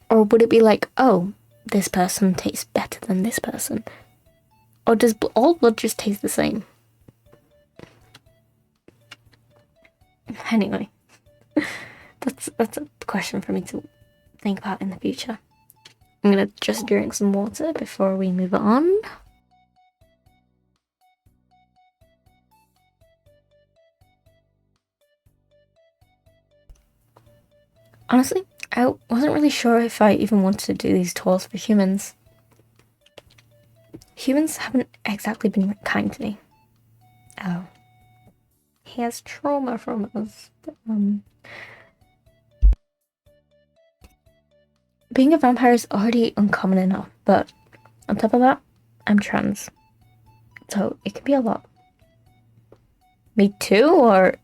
Speaker 1: Or would it be like, oh, this person tastes better than this person? Or does all blood just taste the same? Anyway, that's a question for me to think about in the future. I'm gonna just drink some water before we move on. Honestly, I wasn't really sure if I even wanted to do these tours for humans. Humans haven't exactly been kind to me. Oh. He has trauma from us. Being a vampire is already uncommon enough, but on top of that, I'm trans. So it can be a lot. Me too, or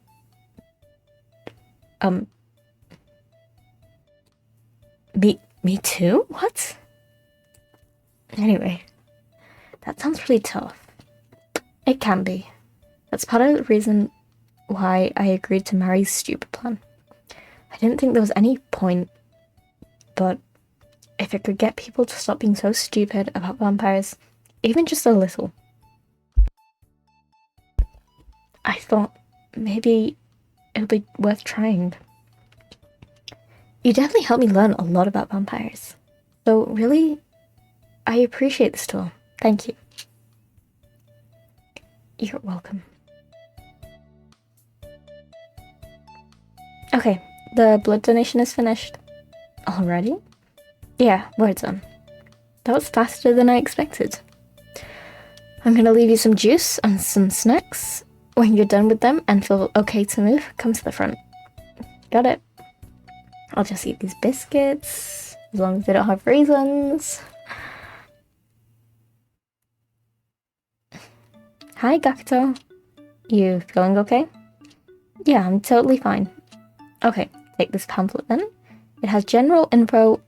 Speaker 1: me too? What? Anyway, that sounds really tough. It can be. That's part of the reason why I agreed to Mary's stupid plan. I didn't think there was any point, but if it could get people to stop being so stupid about vampires, even just a little, I thought maybe it would be worth trying. You definitely helped me learn a lot about vampires. So really, I appreciate this tour. Thank you. You're welcome. Okay, the blood donation is finished. Already? Yeah, we're done. That was faster than I expected. I'm gonna leave you some juice and some snacks. When you're done with them and feel okay to move, come to the front. Got it. I'll just eat these biscuits, as long as they don't have raisins. Hi, Gakuto. You feeling okay? Yeah, I'm totally fine. Okay, take this pamphlet then. It has general info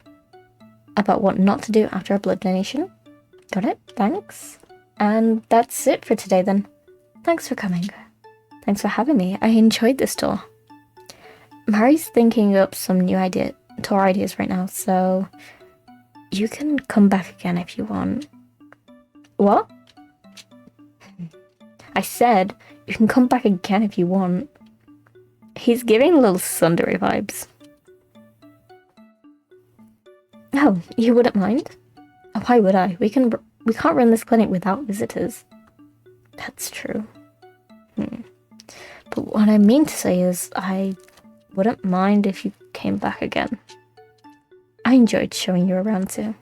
Speaker 1: about what not to do after a blood donation. Got it, thanks. And that's it for today then. Thanks for coming. Thanks for having me. I enjoyed this tour. Mary's thinking up some new tour ideas right now, so you can come back again if you want. What? I said you can come back again if you want. He's giving little Sundari vibes. Oh, you wouldn't mind? Oh, why would I? We can't run this clinic without visitors. That's true. But what I mean to say is I wouldn't mind if you came back again. I enjoyed showing you around too.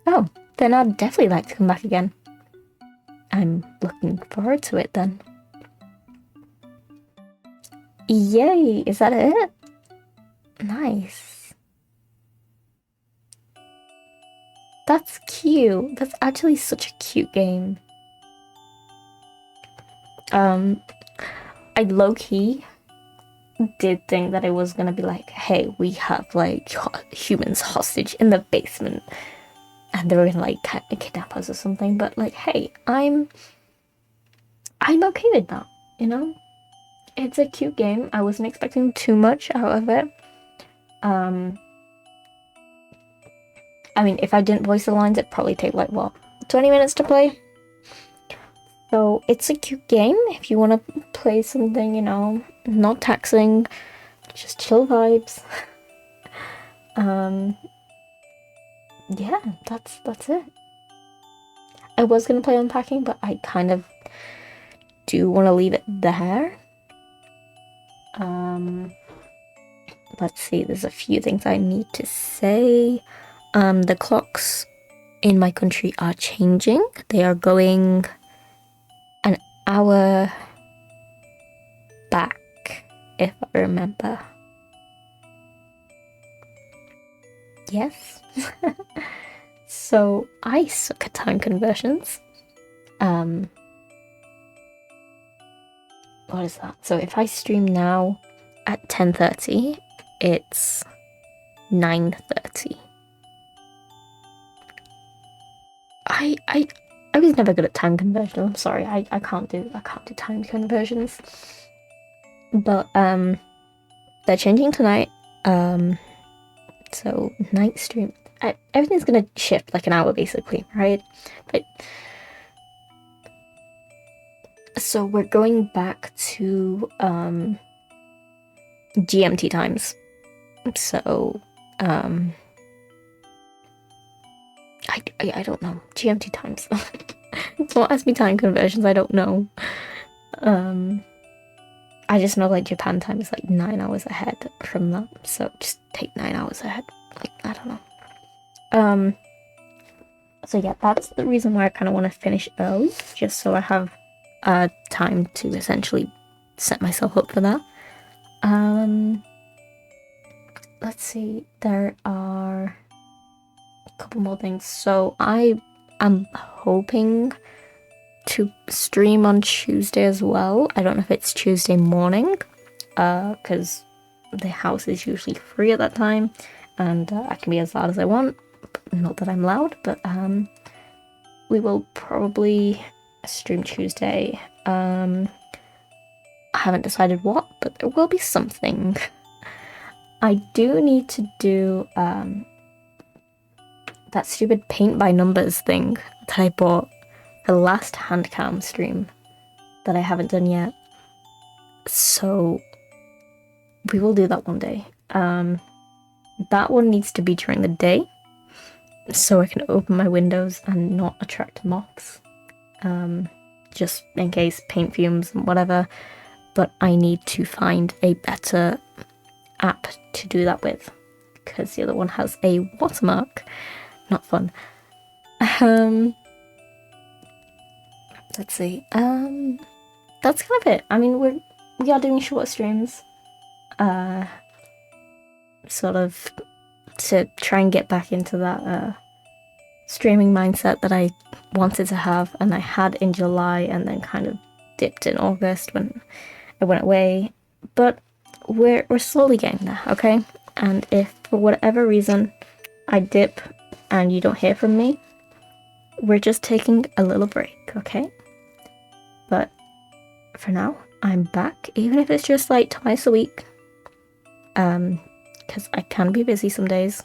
Speaker 1: Oh, then I'd definitely like to come back again. I'm looking forward to it then. Yay, is that it? Nice. That's cute. That's actually such a cute game. I low-key did think that it was gonna be like, hey, we have like humans hostage in the basement and they were gonna like kidnap us or something, but like, hey, I'm okay with that, you know? It's a cute game. I wasn't expecting too much out of it. I mean, if I didn't voice the lines, it'd probably take like, what, 20 minutes to play? So it's a cute game if you want to play something, you know, not taxing, just chill vibes. Yeah, that's it. I was gonna play unpacking, but I kind of do want to leave it there. Let's see, there's a few things I need to say. The clocks in my country are changing. They are going an hour back, if I remember. Yes. So I suck at time conversions. What is that? So if I stream now at 10:30, it's 9:30. I was never good at time conversion. I'm sorry. I can't do time conversions. But they're changing tonight. So night stream. Everything's gonna shift like an hour basically, right? But so we're going back to GMT times. So I don't know. GMT times. Don't ask me time conversions, I don't know. I just know like Japan time is like 9 hours ahead from that. So just take 9 hours ahead. Like, I don't know. So yeah, that's the reason why I kind of want to finish early, just so I have time to essentially set myself up for that. Let's see, there are a couple more things. So I am hoping to stream on Tuesday as well. I don't know if it's Tuesday morning, because the house is usually free at that time, and I can be as loud as I want. Not that I'm loud, but we will probably stream Tuesday. I haven't decided what, but there will be something. I do need to do that stupid paint by numbers thing that I bought for the last hand cam stream that I haven't done yet. So we will do that one day. That one needs to be during the day, so I can open my windows and not attract moths. Just in case paint fumes and whatever. But I need to find a better app to do that with, because the other one has a watermark. Not fun. Let's see. That's kind of it. I mean, we are doing short streams. Sort of to try and get back into that streaming mindset that I wanted to have, and I had in July, and then kind of dipped in August when I went away. But we're slowly getting there, okay? And if for whatever reason I dip and you don't hear from me, we're just taking a little break, okay? But for now, I'm back, even if it's just like twice a week. Because I can be busy some days.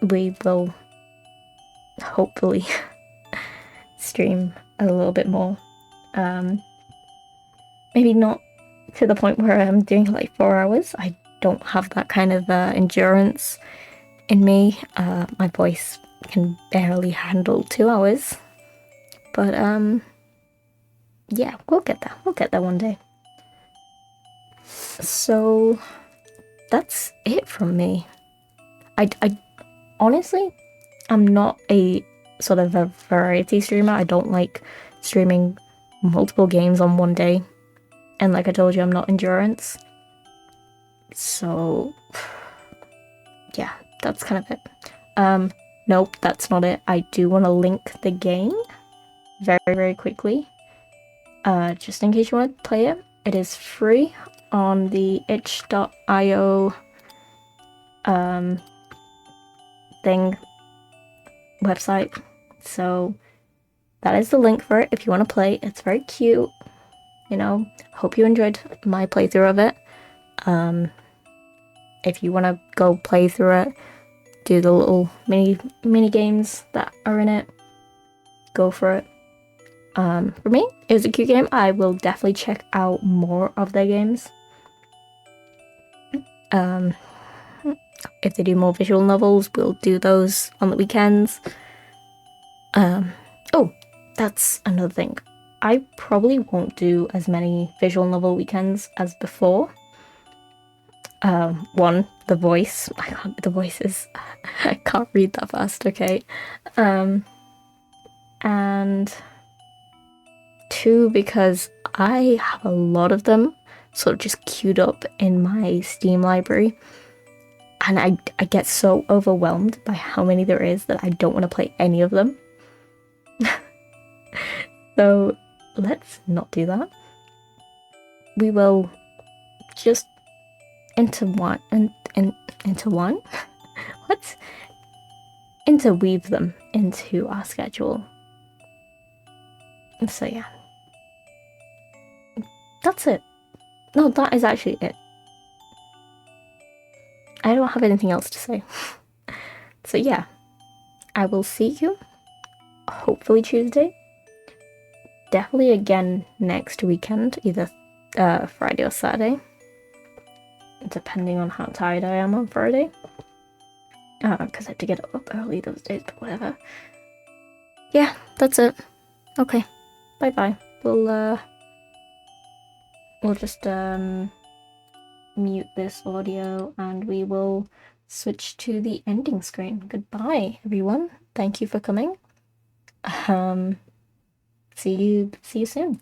Speaker 1: We will hopefully stream a little bit more. Maybe not to the point where I'm doing like 4 hours. I don't have that kind of endurance in me. My voice can barely handle 2 hours. But yeah, we'll get there. We'll get there one day. So that's it from me. I honestly, I'm not a sort of a variety streamer. I don't like streaming multiple games on one day. And like I told you, I'm not endurance. So yeah, that's kind of it. Nope, that's not it. I do want to link the game very, very quickly. Just in case you want to play it. It is free on the itch.io thing website. So that is the link for it if you want to play. It's very cute. You know, hope you enjoyed my playthrough of it. If you want to go play through it, do the little mini games that are in it, go for it. For me, it was a cute game. I will definitely check out more of their games. If they do more visual novels, we'll do those on the weekends. Oh, that's another thing. I probably won't do as many visual novel weekends as before. One, the voice. The voice is... I can't read that fast, okay? And two, because I have a lot of them sort of just queued up in my Steam library. And I get so overwhelmed by how many there is that I don't want to play any of them. So let's not do that. We will just intertwine. What? Interweave them into our schedule. So yeah. That's it. No, that is actually it. I don't have anything else to say. So yeah, I will see you hopefully Tuesday. Definitely again next weekend, either Friday or Saturday, depending on how tired I am on Friday. Because I have to get up early those days, but whatever. Yeah, that's it. Okay, bye bye. We'll just mute this audio and we will switch to the ending screen. Goodbye, everyone. Thank you for coming. See you soon.